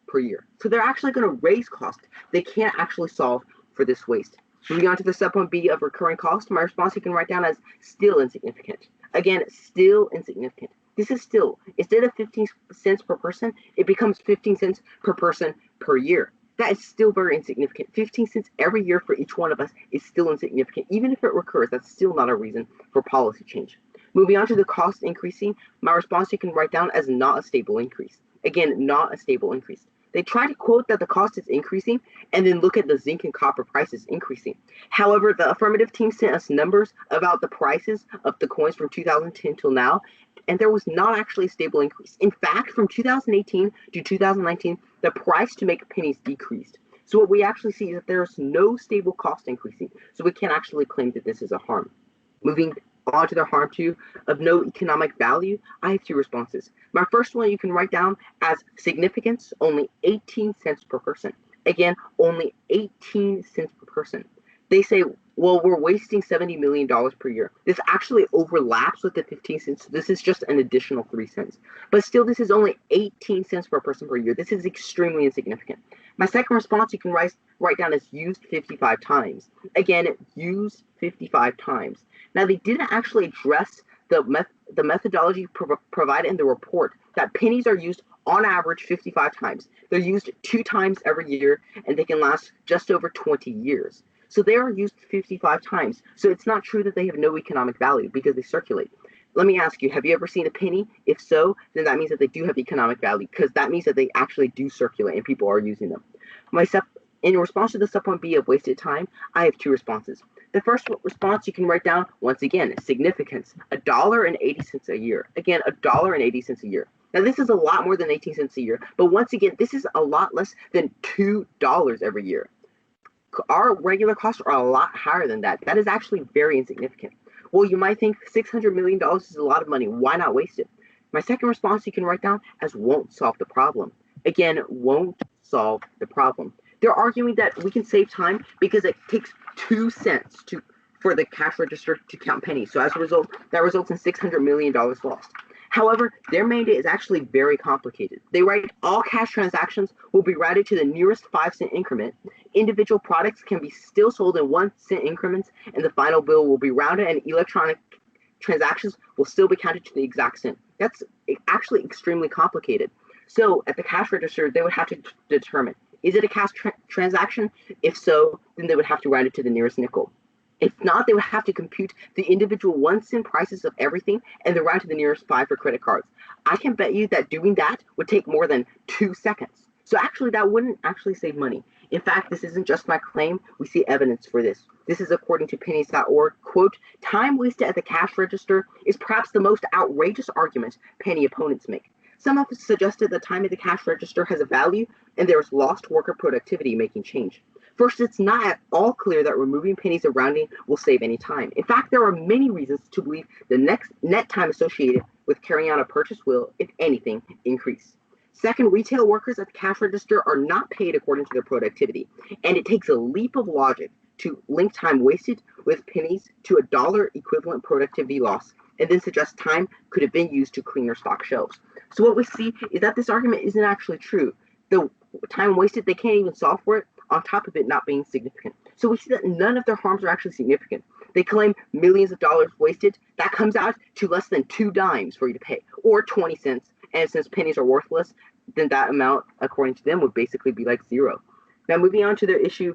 Speaker 3: per year. So they're actually going to raise costs. They can't actually solve for this waste. Moving on to the subpoint B of recurring cost, my response you can write down as still insignificant. Again, still insignificant. This is still, instead of 15 cents per person, it becomes 15 cents per person per year. That is still very insignificant. 15 cents every year for each one of us is still insignificant. Even if it recurs, that's still not a reason for policy change. Moving on to the cost increasing, my response you can write down as not a stable increase. Again, not a stable increase. They try to quote that the cost is increasing and then look at the zinc and copper prices increasing. However, the affirmative team sent us numbers about the prices of the coins from 2010 till now, and there was not actually a stable increase. In fact, from 2018 to 2019, the price to make pennies decreased. So what we actually see is that there's no stable cost increasing. So we can't actually claim that this is a harm. Moving on to the harm two of no economic value, I have two responses. My first one you can write down as significance, only 18 cents per person. Again, only 18 cents per person. They say, well, we're wasting $70 million per year. This actually overlaps with the 15 cents. So this is just an additional 3 cents. But still, this is only 18 cents per person per year. This is extremely insignificant. My second response you can write down as used 55 times. Again, used 55 times. Now, they didn't actually address the methodology provided in the report that pennies are used on average 55 times. They're used 2 times every year, and they can last just over 20 years. So they are used 55 times. So it's not true that they have no economic value because they circulate. Let me ask you, have you ever seen a penny? If so, then that means that they do have economic value because that means that they actually do circulate and people are using them. In response to the subpoint B of wasted time, I have two responses. The first response you can write down, once again, significance, $1.80 a year. Again, $1.80 a year. Now, this is a lot more than 18 cents a year, but once again, this is a lot less than $2 every year. Our regular costs are a lot higher than that. That is actually very insignificant. Well, you might think $600 million is a lot of money. Why not waste it? My second response you can write down as won't solve the problem. Again, won't solve the problem. They're arguing that we can save time because it takes 2 cents for the cash register to count pennies. So as a result, that results in $600 million lost. However, their mandate is actually very complicated. They write all cash transactions will be routed to the nearest 5-cent increment. Individual products can be still sold in 1-cent increments, and the final bill will be rounded, and electronic transactions will still be counted to the exact cent. That's actually extremely complicated. So at the cash register, they would have to determine, is it a cash transaction? If so, then they would have to round it to the nearest nickel. If not, they would have to compute the individual 1-cent prices of everything and then round to the nearest 5 for credit cards. I can bet you that doing that would take more than 2 seconds. So actually, that wouldn't actually save money. In fact, this isn't just my claim. We see evidence for this. This is according to pennies.org. Quote, time wasted at the cash register is perhaps the most outrageous argument penny opponents make. Some have suggested that time at the cash register has a value and there is lost worker productivity making change. First, it's not at all clear that removing pennies and rounding will save any time. In fact, there are many reasons to believe the net time associated with carrying out a purchase will, if anything, increase. Second, retail workers at the cash register are not paid according to their productivity, and it takes a leap of logic to link time wasted with pennies to a dollar equivalent productivity loss, and then suggest time could have been used to clean or stock shelves. So what we see is that this argument isn't actually true. The time wasted, they can't even solve for it, on top of it not being significant. So we see that none of their harms are actually significant. They claim millions of dollars wasted. That comes out to less than 2 dimes for you to pay, or 20 cents. And since pennies are worthless, then that amount, according to them, would basically be like 0. Now, moving on to their issue,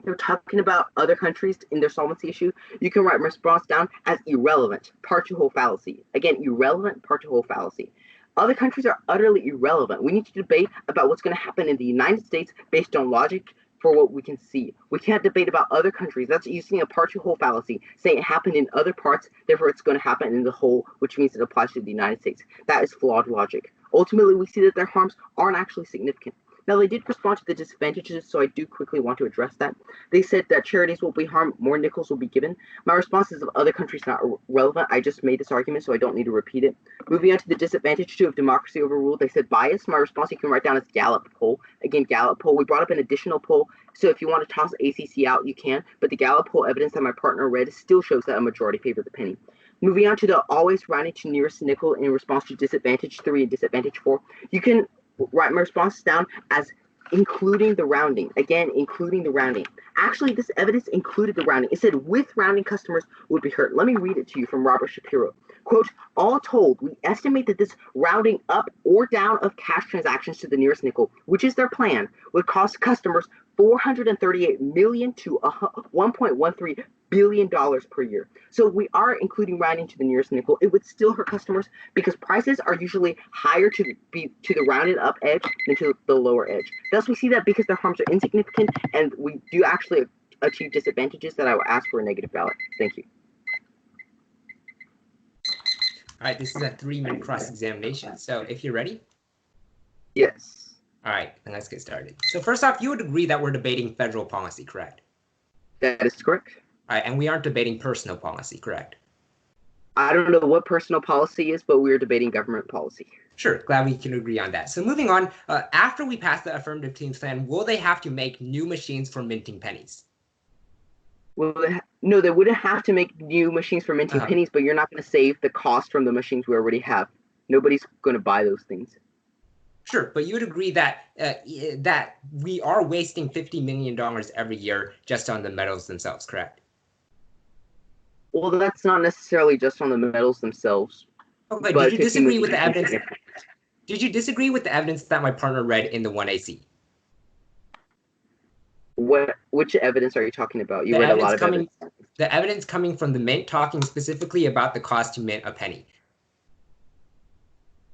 Speaker 3: they're talking about other countries in their solvency issue. You can write response down as irrelevant, part-to-whole fallacy. Again, irrelevant, part-to-whole fallacy. Other countries are utterly irrelevant. We need to debate about what's going to happen in the United States based on logic for what we can see. We can't debate about other countries. That's using a part-to-whole fallacy, saying it happened in other parts, therefore it's going to happen in the whole, which means it applies to the United States. That is flawed logic. Ultimately, we see that their harms aren't actually significant. Now, they did respond to the disadvantages, so I do quickly want to address that. They said that charities will be harmed, more nickels will be given. My response is of other countries not relevant. I just made this argument, so I don't need to repeat it. Moving on to the disadvantage too of democracy overruled, they said bias. My response you can write down as Gallup poll. Again, Gallup poll. We brought up an additional poll, so if you want to toss ACC out, you can. But the Gallup poll evidence that my partner read still shows that a majority favor the penny. Moving on to the always rounding to nearest nickel in response to disadvantage 3 and disadvantage 4, you can write my response down as including the rounding. Again, including the rounding. Actually, this evidence included the rounding. It said with rounding customers would be hurt. Let me read it to you from Robert Shapiro. Quote, all told, we estimate that this rounding up or down of cash transactions to the nearest nickel, which is their plan, would cost customers $438 million to $1.13 billion per year. So we are including rounding to the nearest nickel. It would still hurt customers because prices are usually higher to the rounded up edge than to the lower edge. Thus, we see that because their harms are insignificant and we do actually achieve disadvantages that I will ask for a negative ballot. Thank you.
Speaker 4: All right, this is a 3-minute cross-examination. So if you're ready.
Speaker 3: Yes.
Speaker 4: All right, then let's get started. So first off, you would agree that we're debating federal policy, correct?
Speaker 3: That is correct.
Speaker 4: All right, and we aren't debating personal policy, correct?
Speaker 3: I don't know what personal policy is, but we're debating government policy.
Speaker 4: Sure, glad we can agree on that. So moving on, after we pass the affirmative teams plan, will they have to make new machines for minting pennies?
Speaker 3: Well, no, they wouldn't have to make new machines for minting pennies, but you're not going to save the cost from the machines we already have. Nobody's going to buy those things.
Speaker 4: Sure, but you would agree that that we are wasting $50 million every year just on the metals themselves, correct?
Speaker 3: Well, that's not necessarily just on the metals themselves.
Speaker 4: Okay, did you disagree with the evidence? Did you disagree with the evidence that my partner read in the 1AC?
Speaker 3: Which evidence are you talking about? You read a lot of evidence.
Speaker 4: The evidence coming from the mint talking specifically about the cost to mint a penny.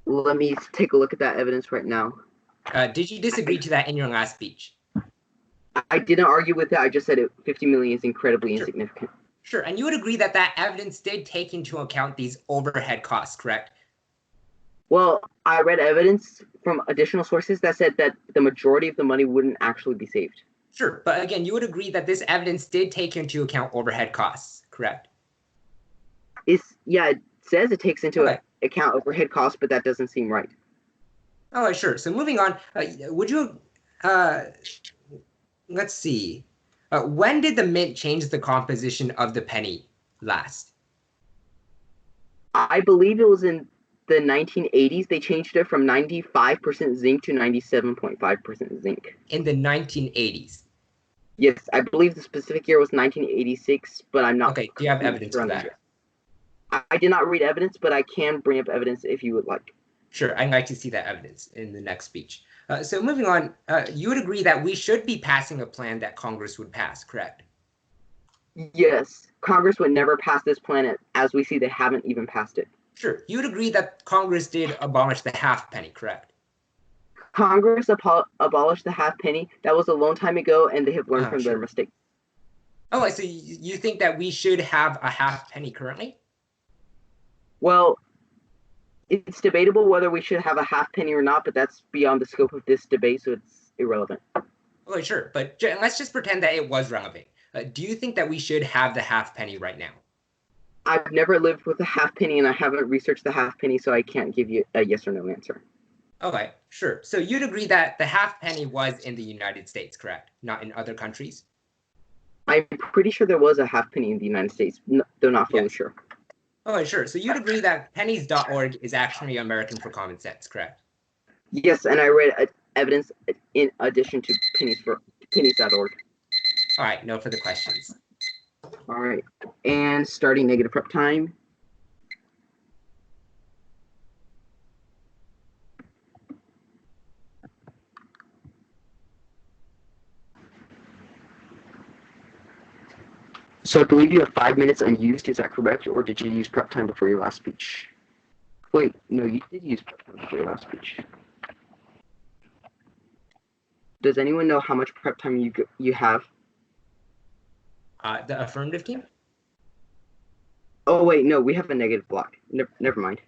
Speaker 3: Let me take a look at that evidence right now.
Speaker 4: Did you disagree to that in your last speech?
Speaker 3: I didn't argue with it. I just said 50 million is incredibly insignificant.
Speaker 4: Sure, and you would agree that that evidence did take into account these overhead costs, correct?
Speaker 3: Well, I read evidence from additional sources that said that the majority of the money wouldn't actually be saved.
Speaker 4: Sure, but again, you would agree that this evidence did take into account overhead costs, correct?
Speaker 3: Yeah, it says it takes into account overhead costs, but that doesn't seem right.
Speaker 4: Oh, sure. So moving on, would you, let's see. When did the mint change the composition of the penny last?
Speaker 3: I believe it was in the 1980s. They changed it from 95% zinc to 97.5% zinc.
Speaker 4: In the 1980s?
Speaker 3: Yes, I believe the specific year was 1986, but I'm not.
Speaker 4: Okay, do you have evidence for that?
Speaker 3: I did not read evidence, but I can bring up evidence if you would like.
Speaker 4: Sure, I'd like to see that evidence in the next speech. So moving on, you would agree that we should be passing a plan that Congress would pass, correct?
Speaker 3: Yes, Congress would never pass this plan. As we see, they haven't even passed it.
Speaker 4: Sure, you would agree that Congress did abolish the half penny, correct?
Speaker 3: Congress abolished the half penny. That was a long time ago, and they have learned from their mistakes.
Speaker 4: Oh, so you think that we should have a half penny currently?
Speaker 3: Well, it's debatable whether we should have a half penny or not, but that's beyond the scope of this debate, so it's irrelevant.
Speaker 4: Okay, sure, but let's just pretend that it was relevant. Do you think that we should have the half penny right now?
Speaker 3: I've never lived with a half penny, and I haven't researched the half penny, so I can't give you a yes or no answer.
Speaker 4: Okay, sure. So you'd agree that the half penny was in the United States, correct? Not in other countries?
Speaker 3: I'm pretty sure there was a half penny in the United States, though not fully sure.
Speaker 4: Okay, sure. So you'd agree that pennies.org is actually American for Common Sense, correct?
Speaker 3: Yes, and I read evidence in addition to pennies.org.
Speaker 4: All right, no further questions.
Speaker 3: All right, and starting negative prep time. So I believe you have 5 minutes unused, is that correct? Or did you use prep time before your last speech? Wait, no, you did use prep time before your last speech. Does anyone know how much prep time you have?
Speaker 4: The affirmative team?
Speaker 3: Oh, wait, no, we have a negative block. Never mind.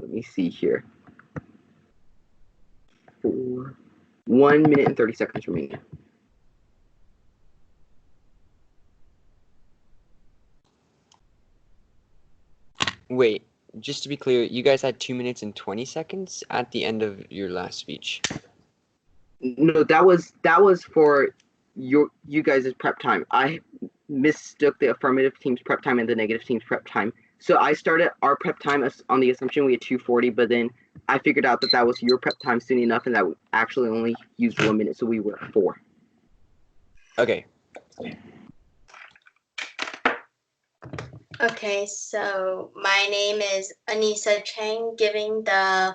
Speaker 3: Let me see here. 1 minute and 30 seconds remaining.
Speaker 1: Wait, just to be clear, you guys had 2 minutes and 20 seconds at the end of your last speech.
Speaker 3: No, that was for you guys' prep time. I mistook the affirmative team's prep time and the negative team's prep time. So I started our prep time on the assumption we had 2:40, but then I figured out that was your prep time soon enough, and that we actually only used 1 minute, so we were at 4.
Speaker 1: Okay.
Speaker 7: Okay, so my name is Anissa Chang, giving the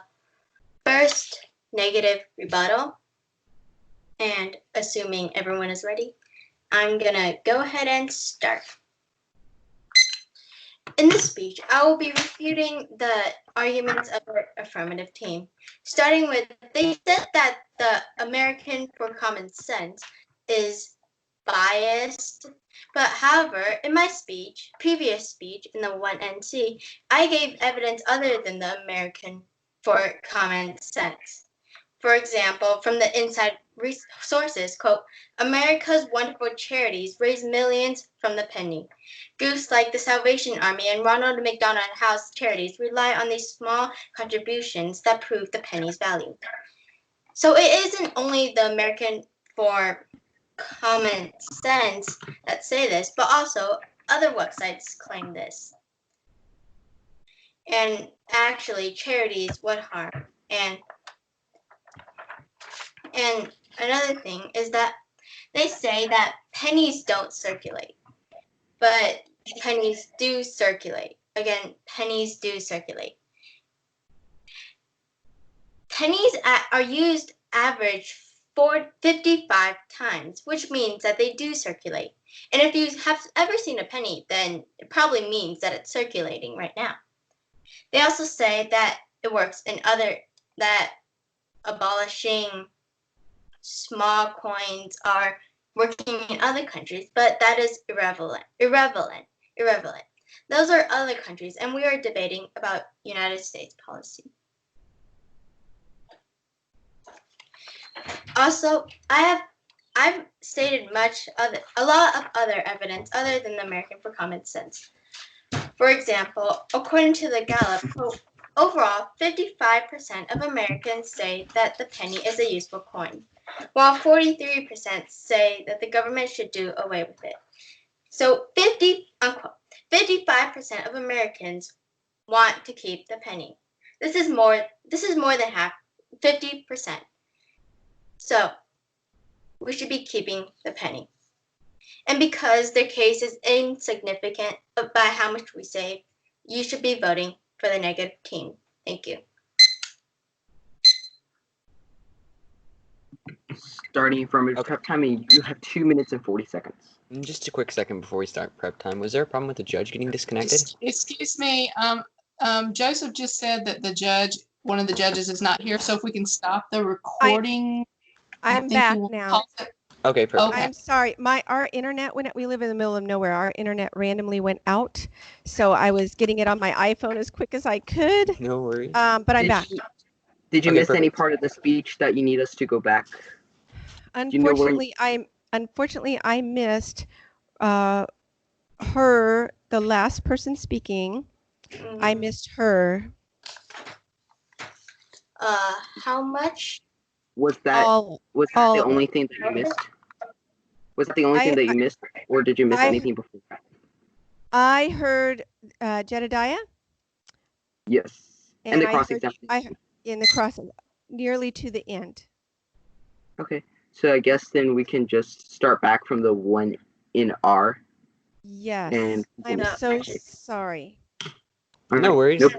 Speaker 7: first negative rebuttal. And assuming everyone is ready, I'm gonna go ahead and start. In this speech, I will be refuting the arguments of our affirmative team, starting with they said that the American for Common Sense is biased. But however, in my previous speech in the 1NC, I gave evidence other than the American for Common Sense. For example, from the inside sources, quote, America's wonderful charities raise millions from the penny. Groups like the Salvation Army and Ronald McDonald House charities rely on these small contributions that prove the penny's value. So it isn't only the American for Common Sense that say this, but also other websites claim this. And actually charities would harm. And another thing is that they say that pennies don't circulate, but pennies do circulate. Again, pennies do circulate. Pennies are used average 55 times, which means that they do circulate. And if you have ever seen a penny, then it probably means that it's circulating right now. They also say that it works in that abolishing small coins are working in other countries, but that is irrelevant. Those are other countries, and we are debating about United States policy. Also, I've stated a lot of other evidence other than the American for Common Sense. For example, according to the Gallup, quote, overall, 55% of Americans say that the penny is a useful coin, while 43% say that the government should do away with it. So 55% of Americans want to keep the penny. This is more than half, 50%. So we should be keeping the penny. And because their case is insignificant by how much we save, you should be voting for the negative team. Thank you.
Speaker 3: Starting from prep time, you have 2 minutes and 40 seconds.
Speaker 1: Just a quick second before we start prep time. Was there a problem with the judge getting disconnected?
Speaker 6: Excuse me. Joseph just said that one of the judges is not here. So if we can stop the recording.
Speaker 2: I'm back now.
Speaker 1: Okay, perfect.
Speaker 6: Okay.
Speaker 2: I'm sorry. Our internet we live in the middle of nowhere. Our internet randomly went out, so I was getting it on my iPhone as quick as I could.
Speaker 1: No worries.
Speaker 2: But I'm back.
Speaker 3: Did you
Speaker 1: Okay,
Speaker 3: miss any
Speaker 1: perfect.
Speaker 3: part of the speech that you need us to go back?
Speaker 2: Unfortunately, I missed her, the last person speaking. I missed her.
Speaker 7: How much?
Speaker 3: Was that the only thing that you missed? Was that the only thing that you missed, or did you miss anything before that?
Speaker 2: I heard Jedediah.
Speaker 3: Yes, and the cross-examination.
Speaker 2: In the cross, nearly to the end.
Speaker 3: Okay, so I guess then we can just start back from the one in R.
Speaker 2: Yes,
Speaker 3: and
Speaker 2: I'm so sorry.
Speaker 3: Right.
Speaker 1: No worries.
Speaker 3: Nope.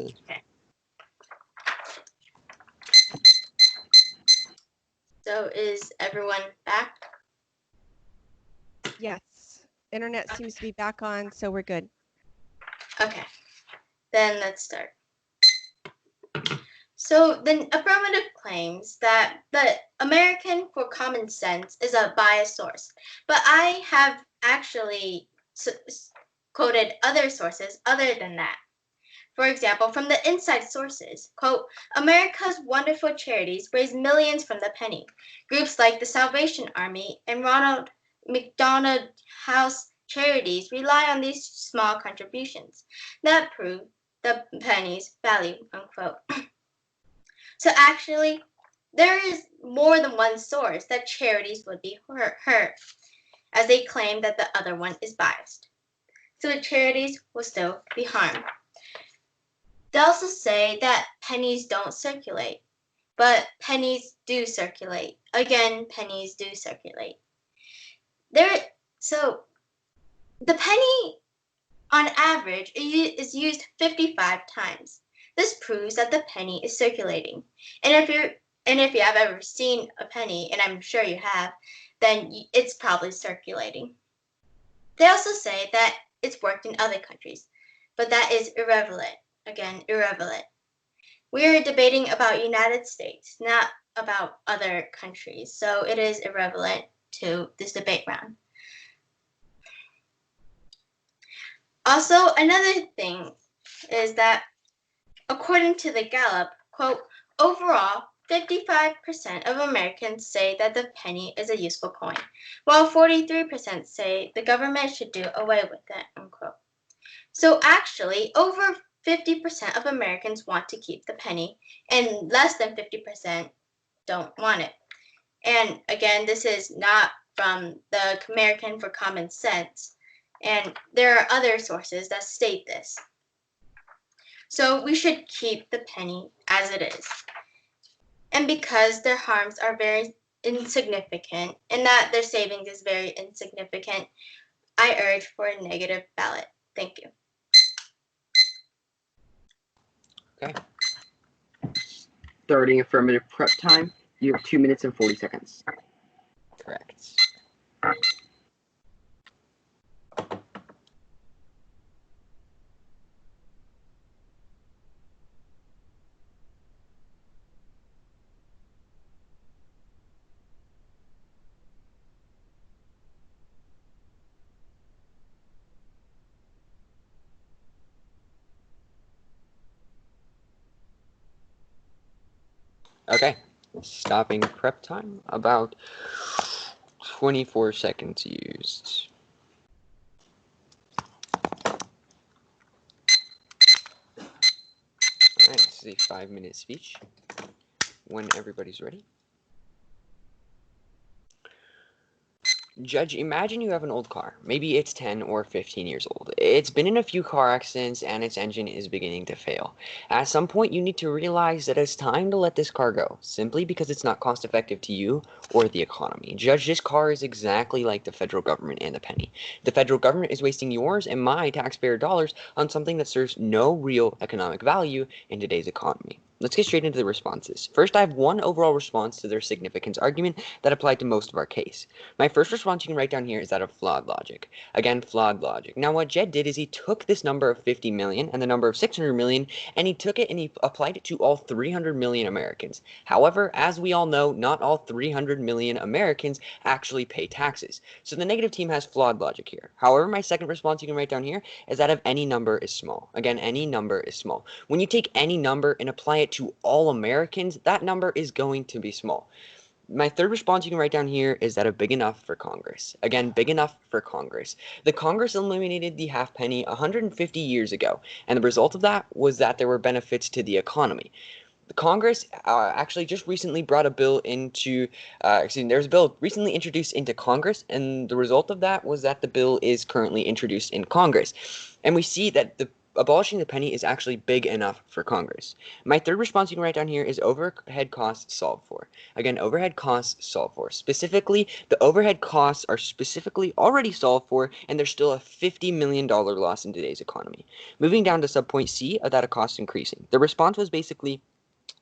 Speaker 7: So is everyone back?
Speaker 2: Yes, internet seems to be back on, so we're good.
Speaker 7: Okay, then let's start. So the affirmative claims that the American for Common Sense is a biased source, but I have actually quoted other sources other than that. For example, from the inside sources, quote, America's wonderful charities raise millions from the penny. Groups like the Salvation Army and Ronald McDonald House charities rely on these small contributions that prove the penny's value, unquote. So actually, there is more than one source that charities would be hurt, as they claim that the other one is biased. So the charities will still be harmed. They also say that pennies don't circulate, but pennies do circulate. Again, pennies do circulate. So the penny, on average, is used 55 times. This proves that the penny is circulating. And if you have ever seen a penny, and I'm sure you have, then it's probably circulating. They also say that it's worked in other countries, but that is irrelevant. Again, irrelevant. We are debating about United States, not about other countries, so it is irrelevant to this debate round. Also, another thing is that according to the Gallup, quote, overall, 55% of Americans say that the penny is a useful coin, while 43% say the government should do away with it, unquote. So actually, over 50% of Americans want to keep the penny, and less than 50% don't want it. And again, this is not from the American for Common Sense, and there are other sources that state this. So we should keep the penny as it is. And because their harms are very insignificant and that their savings is very insignificant, I urge for a negative ballot. Thank you.
Speaker 1: Okay.
Speaker 3: Starting affirmative prep time. You have 2 minutes and 40 seconds.
Speaker 1: Correct. Okay, stopping prep time, about 24 seconds used. Alright, this is a 5-minute speech when everybody's ready. Judge, imagine you have an old car. Maybe it's 10 or 15 years old. It's been in a few car accidents and its engine is beginning to fail. At some point, you need to realize that it's time to let this car go, simply because it's not cost effective to you or the economy. Judge, this car is exactly like the federal government and the penny. The federal government is wasting yours and my taxpayer dollars on something that serves no real economic value in today's economy. Let's get straight into the responses. First, I have one overall response to their significance argument that applied to most of our case. My first response you can write down here is that of flawed logic. Again, flawed logic. Now, what Jed did is he took this number of 50 million and the number of 600 million, and he took it and he applied it to all 300 million Americans. However, as we all know, not all 300 million Americans actually pay taxes. So the negative team has flawed logic here. However, my second response you can write down here is that of any number is small. Again, any number is small. When you take any number and apply it to all Americans, that number is going to be small. My third response you can write down here is that of big enough for Congress. Again, big enough for Congress. The Congress eliminated the half penny 150 years ago, and the result of that was that there were benefits to the economy. The Congress actually just recently brought a bill into, there's a bill recently introduced into Congress, and the result of that was that the bill is currently introduced in Congress. And we see that abolishing the penny is actually big enough for Congress. My third response you can write down here is overhead costs solved for. Again, overhead costs solved for. Specifically, the overhead costs are specifically already solved for, and there's still a $50 million loss in today's economy. Moving down to subpoint C, that a cost increasing. The response was basically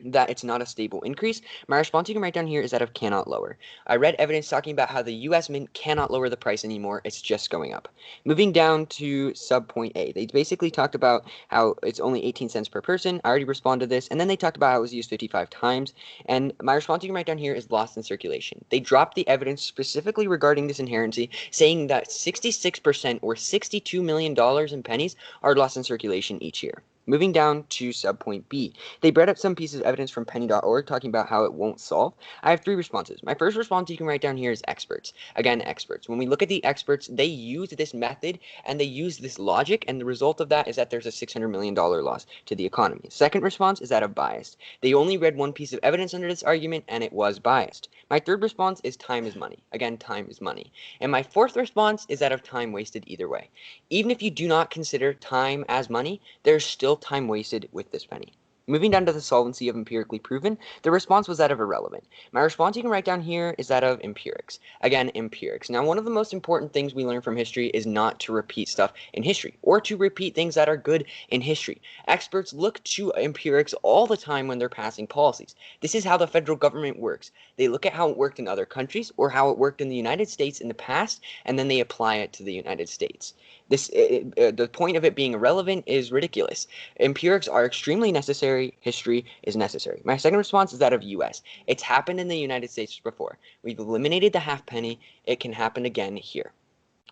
Speaker 1: that it's not a stable increase. My response you can write down here is that of cannot lower. I read evidence talking about how the U.S. Mint cannot lower the price anymore. It's just going up. Moving down to subpoint A, they basically talked about how it's only 18 cents per person. I already responded to this. And then they talked about how it was used 55 times. And my response you can write down here is lost in circulation. They dropped the evidence specifically regarding this inherency, saying that 66% or $62 million in pennies are lost in circulation each year. Moving down to subpoint B, they brought up some pieces of evidence from penny.org talking about how it won't solve. I have three responses. My first response you can write down here is experts. Again, experts. When we look at the experts, they use this method and they use this logic, and the result of that is that there's a $600 million loss to the economy. Second response is that of biased. They only read one piece of evidence under this argument, and it was biased. My third response is time is money. Again, time is money. And my fourth response is that of time wasted either way. Even if you do not consider time as money, there's still time wasted with this penny. Moving down to the solvency of empirically proven, the response was that of irrelevant. My response you can write down here is that of empirics. Again, empirics. Now, one of the most important things we learn from history is not to repeat stuff in history or to repeat things that are good in history. Experts look to empirics all the time when they're passing policies. This is how the federal government works. They look at how it worked in other countries or how it worked in the United States in the past, and then they apply it to the United States. The point of it being irrelevant is ridiculous. Empirics are extremely necessary. History is necessary. My second response is that of U.S. It's happened in the United States before. We've eliminated the half penny. It can happen again here.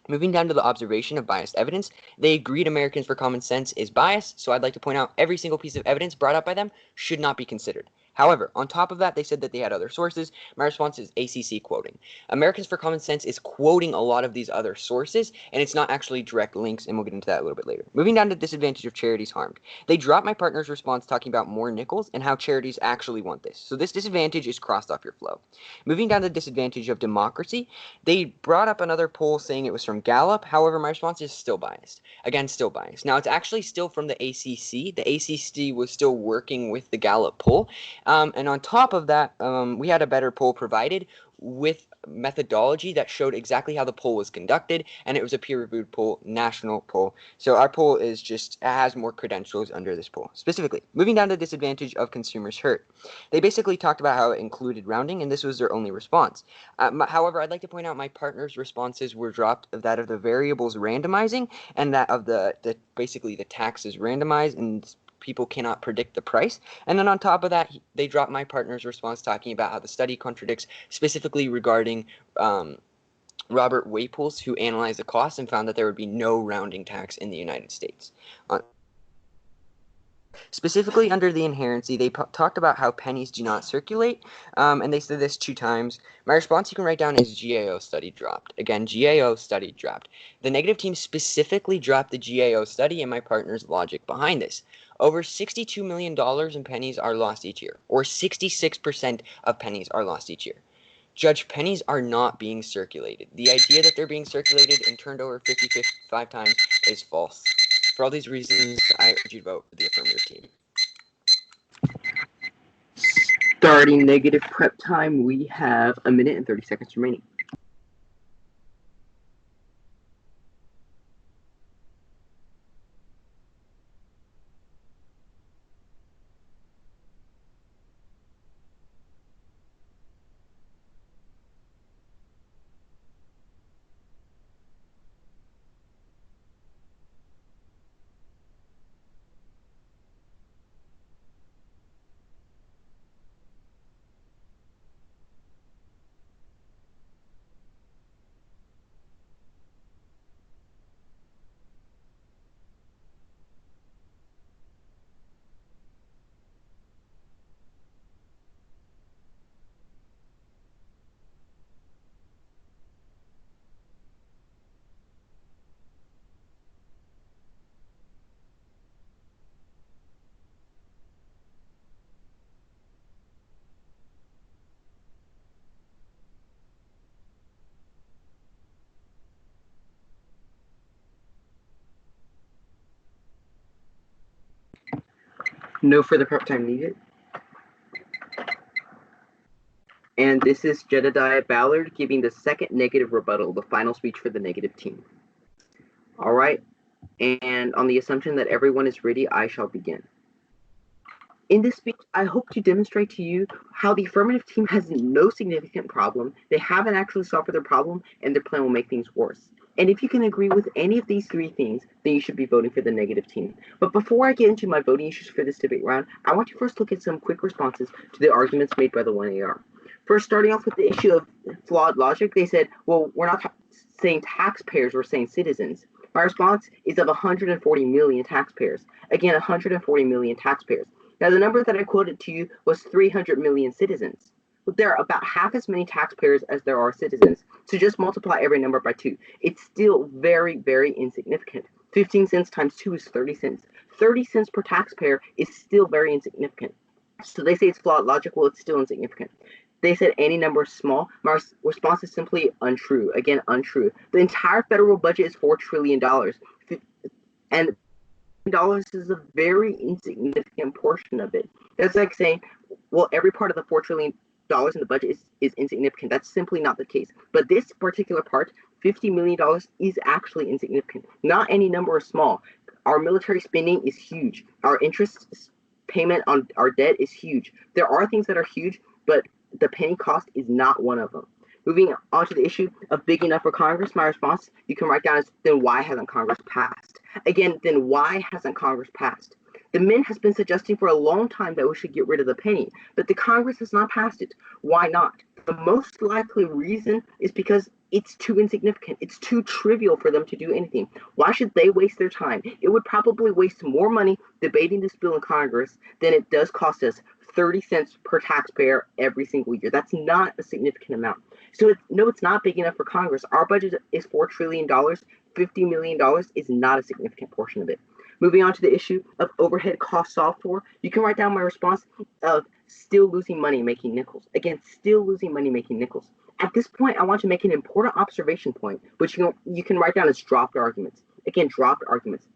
Speaker 1: Moving down to the observation of biased evidence, they agreed Americans for Common Sense is biased, so I'd like to point out every single piece of evidence brought up by them should not be considered. However, on top of that, they said that they had other sources. My response is ACC quoting. Americans for Common Sense is quoting a lot of these other sources, and it's not actually direct links, and we'll get into that a little bit later. Moving down to disadvantage of charities harmed. They dropped my partner's response talking about more nickels and how charities actually want this. So this disadvantage is crossed off your flow. Moving down to disadvantage of democracy, they brought up another poll saying it was from Gallup. However, my response is still biased. Again, still biased. Now, it's actually still from the ACC. The ACC was still working with the Gallup poll. And on top of that, we had a better poll provided with methodology that showed exactly how the poll was conducted, and it was a peer-reviewed poll, national poll. So our poll is just has more credentials under this poll. Specifically, moving down to disadvantage of consumers hurt. They basically talked about how it included rounding, and this was their only response. However, I'd like to point out my partner's responses were dropped, that of the variables randomizing and that of the basically the taxes randomized, and people cannot predict the price. And then on top of that, they dropped my partner's response talking about how the study contradicts, specifically regarding Robert Waples, who analyzed the costs and found that there would be no rounding tax in the United States. Specifically under the inherency, they talked about how pennies do not circulate, and they said this 2 times. My response you can write down is GAO study dropped. Again, GAO study dropped. The negative team specifically dropped the GAO study and my partner's logic behind this. Over $62 million in pennies are lost each year, or 66% of pennies are lost each year. Judge, pennies are not being circulated. The idea that they're being circulated and turned over 55 times is false. For all these reasons, I urge you to vote for the affirmative team.
Speaker 3: Starting negative prep time, we have 1 minute and 30 seconds remaining. No further prep time needed. And this is Jedediah Ballard giving the second negative rebuttal, the final speech for the negative team. All right, and on the assumption that everyone is ready, I shall begin. In this speech, I hope to demonstrate to you how the affirmative team has no significant problem. They haven't actually solved their problem, and their plan will make things worse. And if you can agree with any of these 3 things, then you should be voting for the negative team. But before I get into my voting issues for this debate round, I want to first look at some quick responses to the arguments made by the 1AR. First, starting off with the issue of flawed logic, they said, well, we're not saying taxpayers, we're saying citizens. My response is of 140 million taxpayers. Again, 140 million taxpayers. Now, the number that I quoted to you was 300 million citizens. But there are about half as many taxpayers as there are citizens. So just multiply every number by 2. It's still very, very insignificant. 15 cents times 2 is 30 cents. 30 cents per taxpayer is still very insignificant. So they say it's flawed logic. Well, it's still insignificant. They said any number is small. My response is simply untrue. Again, untrue. The entire federal budget is $4 trillion. And dollars is a very insignificant portion of it. That's like saying, well, every part of the $4 trillion in the budget is insignificant. That's simply not the case. But this particular part, $50 million, is actually insignificant. Not any number is small. Our military spending is huge. Our interest payment on our debt is huge. There are things that are huge, but the penny cost is not one of them. Moving on to the issue of big enough for Congress, my response you can write down is, then why hasn't Congress passed? Again, then why hasn't Congress passed? The men has been suggesting for a long time that we should get rid of the penny, but the Congress has not passed it. Why not? The most likely reason is because it's too insignificant. It's too trivial for them to do anything. Why should they waste their time? It would probably waste more money debating this bill in Congress than it does cost us 30 cents per taxpayer every single year. That's not a significant amount. So no, it's not big enough for Congress. Our budget is $4 trillion. $50 million is not a significant portion of it. Moving on to the issue of overhead cost solved for, you can write down my response of still losing money making nickels. Again, still losing money making nickels. At this point, I want to make an important observation point, which you can write down as dropped arguments. Again, dropped arguments.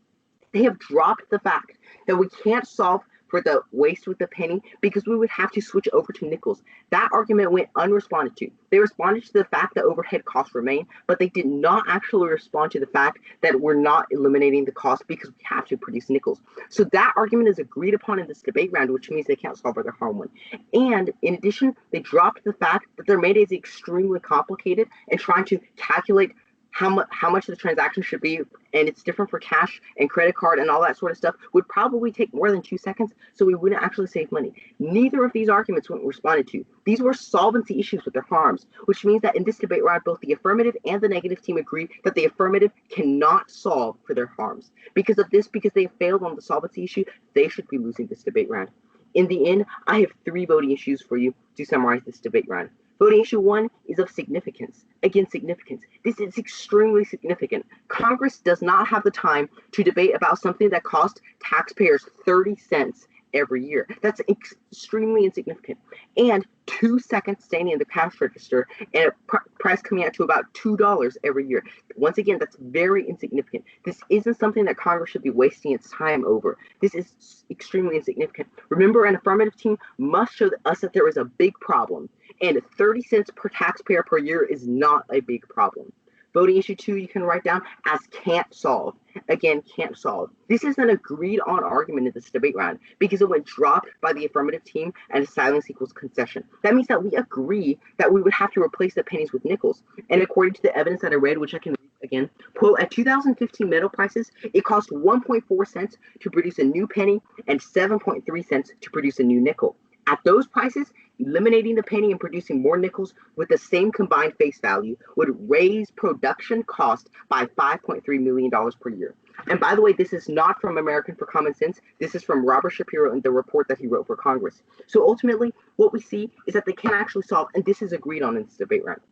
Speaker 3: They have dropped the fact that we can't solve for the waste with the penny because we would have to switch over to nickels. That argument went unresponded to. They responded to the fact that overhead costs remain, but they did not actually respond to the fact that we're not eliminating the cost because we have to produce nickels. So that argument is agreed upon in this debate round, which means they can't solve for their harm one. And in addition, they dropped the fact that their mandate is extremely complicated and trying to calculate how much the transaction should be, and it's different for cash and credit card and all that sort of stuff, would probably take more than 2 seconds, so we wouldn't actually save money. Neither of these arguments weren't responded to. These were solvency issues with their harms, which means that in this debate round, both the affirmative and the negative team agree that the affirmative cannot solve for their harms. Because of this, because they failed on the solvency issue, they should be losing this debate round. In the end, I have 3 voting issues for you to summarize this debate round. Voting issue 1 is of significance. Again, significance. This is extremely significant. Congress does not have the time to debate about something that costs taxpayers 30 cents every year. That's extremely insignificant. And 2 seconds standing in the cash register and a price coming out to about $2 every year. Once again, that's very insignificant. This isn't something that Congress should be wasting its time over. This is extremely insignificant. Remember, an affirmative team must show us that there is a big problem, and 30 cents per taxpayer per year is not a big problem. Voting issue 2 you can write down as can't solve. Again, can't solve. This is an agreed on argument in this debate round because it went dropped by the affirmative team and silence equals concession. That means that we agree that we would have to replace the pennies with nickels. And according to the evidence that I read, which I can read again, quote, at 2015 metal prices, it cost 1.4 cents to produce a new penny and 7.3 cents to produce a new nickel. At those prices, eliminating the penny and producing more nickels with the same combined face value would raise production cost by $5.3 million per year. And by the way, this is not from American for Common Sense. This is from Robert Shapiro in the report that he wrote for Congress. So ultimately, what we see is that they can actually solve, and this is agreed on in this debate round.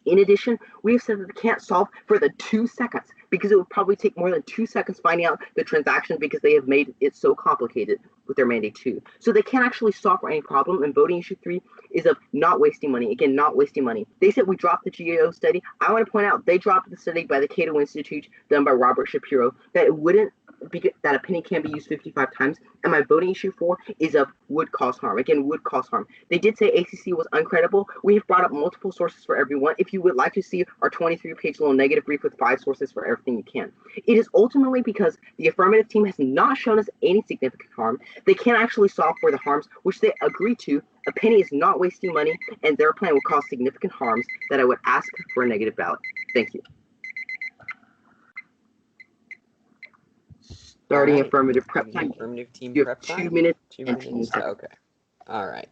Speaker 3: In addition, we have said that they can't solve for the 2 seconds because it would probably take more than 2 seconds finding out the transaction because they have made it so complicated with their mandate 2. So they can't actually solve for any problem, and voting issue 3 is of not wasting money. Again, not wasting money. They said we dropped the GAO study. I want to point out they dropped the study by the Cato Institute done by Robert Shapiro that it wouldn't that a penny can be used 55 times, and my voting issue 4 is of would cause harm. Again, would cause harm. They did say ACC was uncredible. We have brought up multiple sources for everyone. If you would like to see our 23-page little negative brief with 5 sources for everything, you can. It is ultimately because the affirmative team has not shown us any significant harm. They can't actually solve for the harms, which they agree to. A penny is not wasting money, and their plan will cause significant harms that I would ask for a negative ballot. Thank you. Starting
Speaker 1: All right.
Speaker 3: affirmative prep time.
Speaker 1: Affirmative team
Speaker 3: You
Speaker 1: prep
Speaker 3: have
Speaker 1: time?
Speaker 3: 2 minutes
Speaker 1: 2
Speaker 3: and 10
Speaker 1: minutes?
Speaker 3: seconds.
Speaker 1: Okay. All right.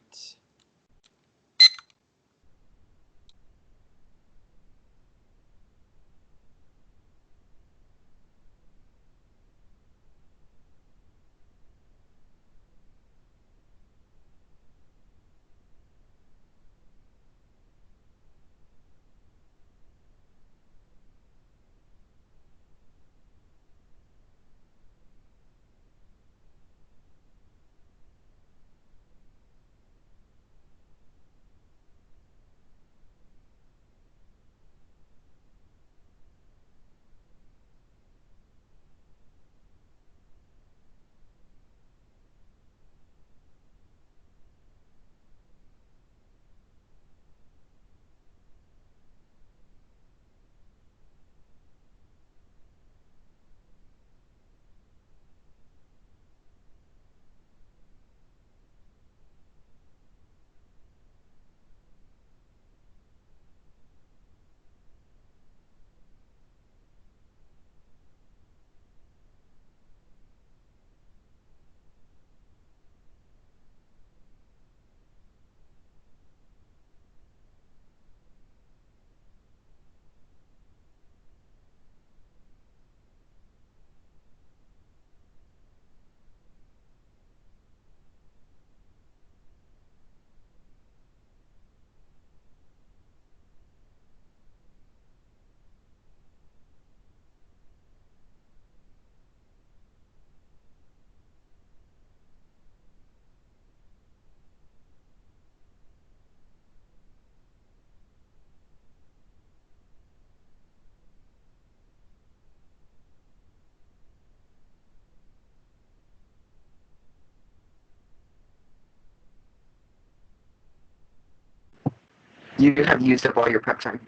Speaker 3: You have used up all your prep time.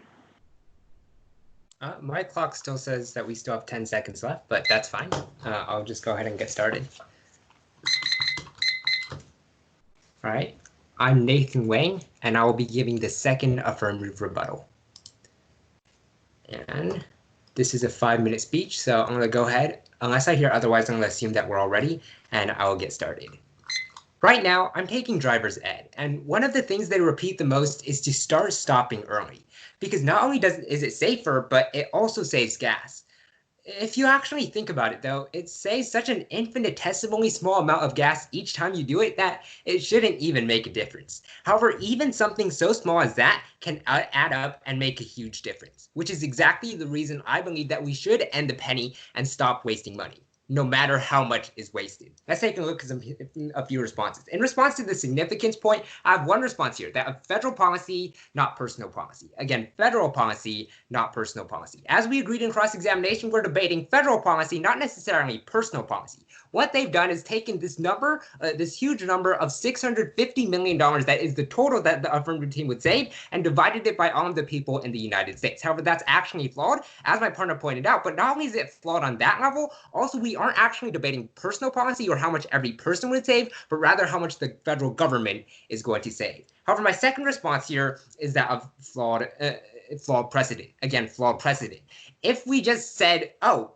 Speaker 4: My clock still says that we still have 10 seconds left, but that's fine. I'll just go ahead and get started. All right, I'm Nathan Wang, and I will be giving the second affirmative rebuttal. And this is a 5-minute speech, so I'm going to go ahead. Unless I hear otherwise, I'm going to assume that we're all ready, and I will get started. Right now, I'm taking driver's ed, and one of the things they repeat the most is to start stopping early, because not only is it safer, but it also saves gas. If you actually think about it, though, it saves such an infinitesimally small amount of gas each time you do it that it shouldn't even make a difference. However, even something so small as that can add up and make a huge difference, which is exactly the reason I believe that we should end the penny and stop wasting money, no matter how much is wasted. Let's take a look at a few responses. In response to the significance point, I have one response here, that of federal policy, not personal policy. Again, federal policy, not personal policy. As we agreed in cross-examination, we're debating federal policy, not necessarily personal policy. What they've done is taken this number, this huge number of $650 million, that is the total that the affirmative team would save, and divided it by all of the people in the United States. However, that's actually flawed, as my partner pointed out, but not only is it flawed on that level, also we aren't actually debating personal policy or how much every person would save, but rather how much the federal government is going to save. However, my second response here is that of flawed precedent. Again, flawed precedent. If we just said, oh,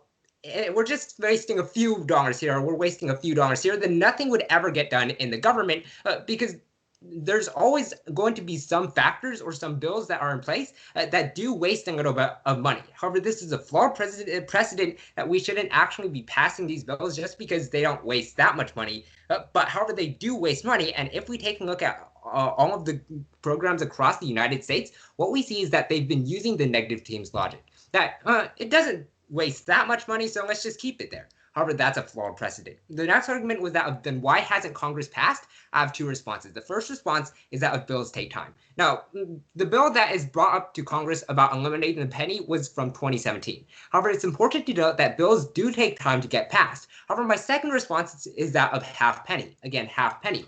Speaker 4: we're just wasting a few dollars here, or we're wasting a few dollars here, then nothing would ever get done in the government, because there's always going to be some factors or some bills that are in place that do waste a little bit of money. However, this is a flawed precedent that we shouldn't actually be passing these bills just because they don't waste that much money. But however, they do waste money. And if we take a look at all of the programs across the United States, what we see is that they've been using the negative team's logic, that it doesn't waste that much money, so let's just keep it there. However, that's a flawed precedent. The next argument was that of, then why hasn't Congress passed? I have two responses. The first response is that of bills take time. Now, the bill that is brought up to Congress about eliminating the penny was from 2017. However, it's important to note that bills do take time to get passed. However, my second response is that of half penny. Again, half penny.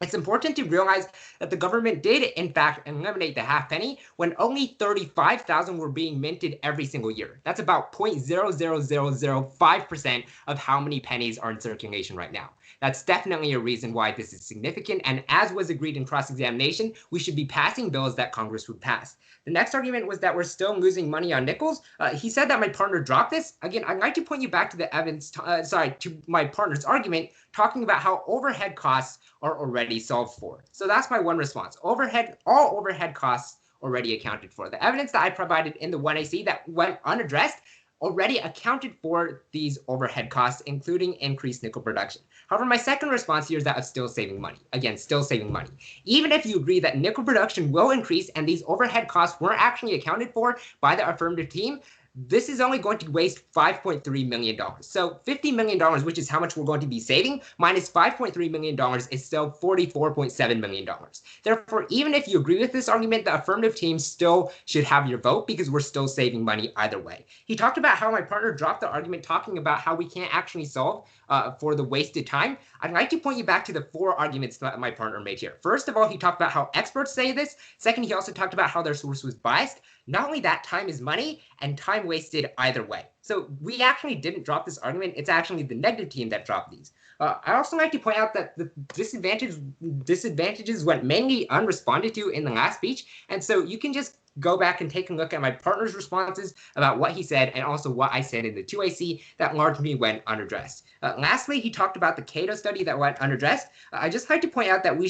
Speaker 4: It's important to realize that the government did, in fact, eliminate the half penny when only 35,000 were being minted every single year. That's about 0.00005% of how many pennies are in circulation right now. That's definitely a reason why this is significant, and as was agreed in cross-examination, we should be passing bills that Congress would pass. The next argument was that we're still losing money on nickels. He said that my partner dropped this. Again, I'd like to point you back to the evidence, to my partner's argument, talking about how overhead costs are already solved for. So that's my one response. All overhead costs already accounted for. The evidence that I provided in the 1AC that went unaddressed already accounted for these overhead costs, including increased nickel production. However, my second response here is that of still saving money. Again, still saving money. Even if you agree that nickel production will increase and these overhead costs weren't actually accounted for by the affirmative team, this is only going to waste $5.3 million. So $50 million, which is how much we're going to be saving, minus $5.3 million is still $44.7 million. Therefore, even if you agree with this argument, the affirmative team still should have your vote because we're still saving money either way. He talked about how my partner dropped the argument talking about how we can't actually solve for the wasted time. I'd like to point you back to the 4 arguments that my partner made here. First of all, he talked about how experts say this. Second, he also talked about how their source was biased. Not only that, time is money and time wasted either way. So we actually didn't drop this argument. It's actually the negative team that dropped these. I also like to point out that the disadvantages went mainly unresponded to in the last speech. And so you can just go back and take a look at my partner's responses about what he said and also what I said in the 2AC that largely went unaddressed. Lastly, he talked about the Cato study that went unaddressed. I just like to point out that we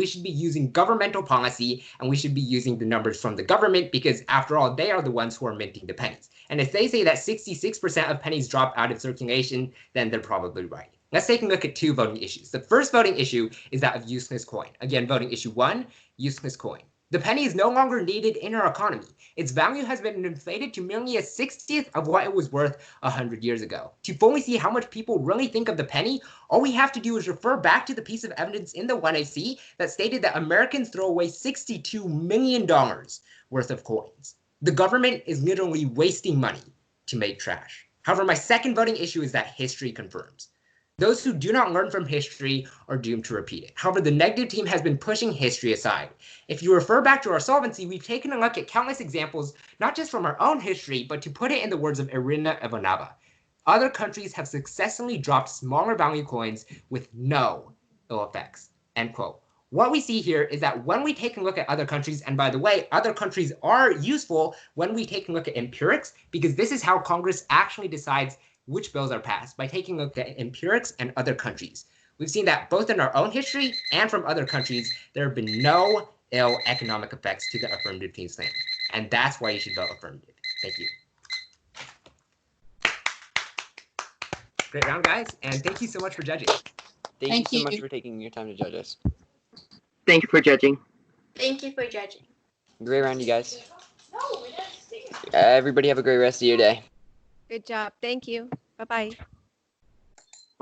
Speaker 4: should be using governmental policy and we should be using the numbers from the government because after all, they are the ones who are minting the pennies. And if they say that 66% of pennies drop out of circulation, then they're probably right. Let's take a look at 2 voting issues. The first voting issue is that of useless coin. Again, voting issue 1, useless coin. The penny is no longer needed in our economy. Its value has been inflated to merely a 60th of what it was worth 100 years ago. To fully see how much people really think of the penny, all we have to do is refer back to the piece of evidence in the 1AC that stated that Americans throw away $62 million worth of coins. The government is literally wasting money to make trash. However, my second voting issue is that history confirms. Those who do not learn from history are doomed to repeat it. However, the negative team has been pushing history aside. If you refer back to our solvency, we've taken a look at countless examples, not just from our own history, but to put it in the words of Irina Ivanova. Other countries have successfully dropped smaller value coins with no ill effects, end quote. What we see here is that when we take a look at other countries, and by the way, other countries are useful when we take a look at empirics, because this is how Congress actually decides which bills are passed, by taking a look at empirics and other countries. We've seen that both in our own history and from other countries, there have been no ill economic effects to the affirmative team's plan. And that's why you should vote affirmative. Thank you. Great round, guys, and thank you so much for judging.
Speaker 1: Thank
Speaker 6: Thank
Speaker 1: you so much
Speaker 6: you.
Speaker 1: for taking your time to judge us.
Speaker 3: Thank you for judging.
Speaker 7: Thank you for judging.
Speaker 1: Great round, you guys. Everybody have a great rest of your day.
Speaker 2: Good job. Thank you. Bye-bye.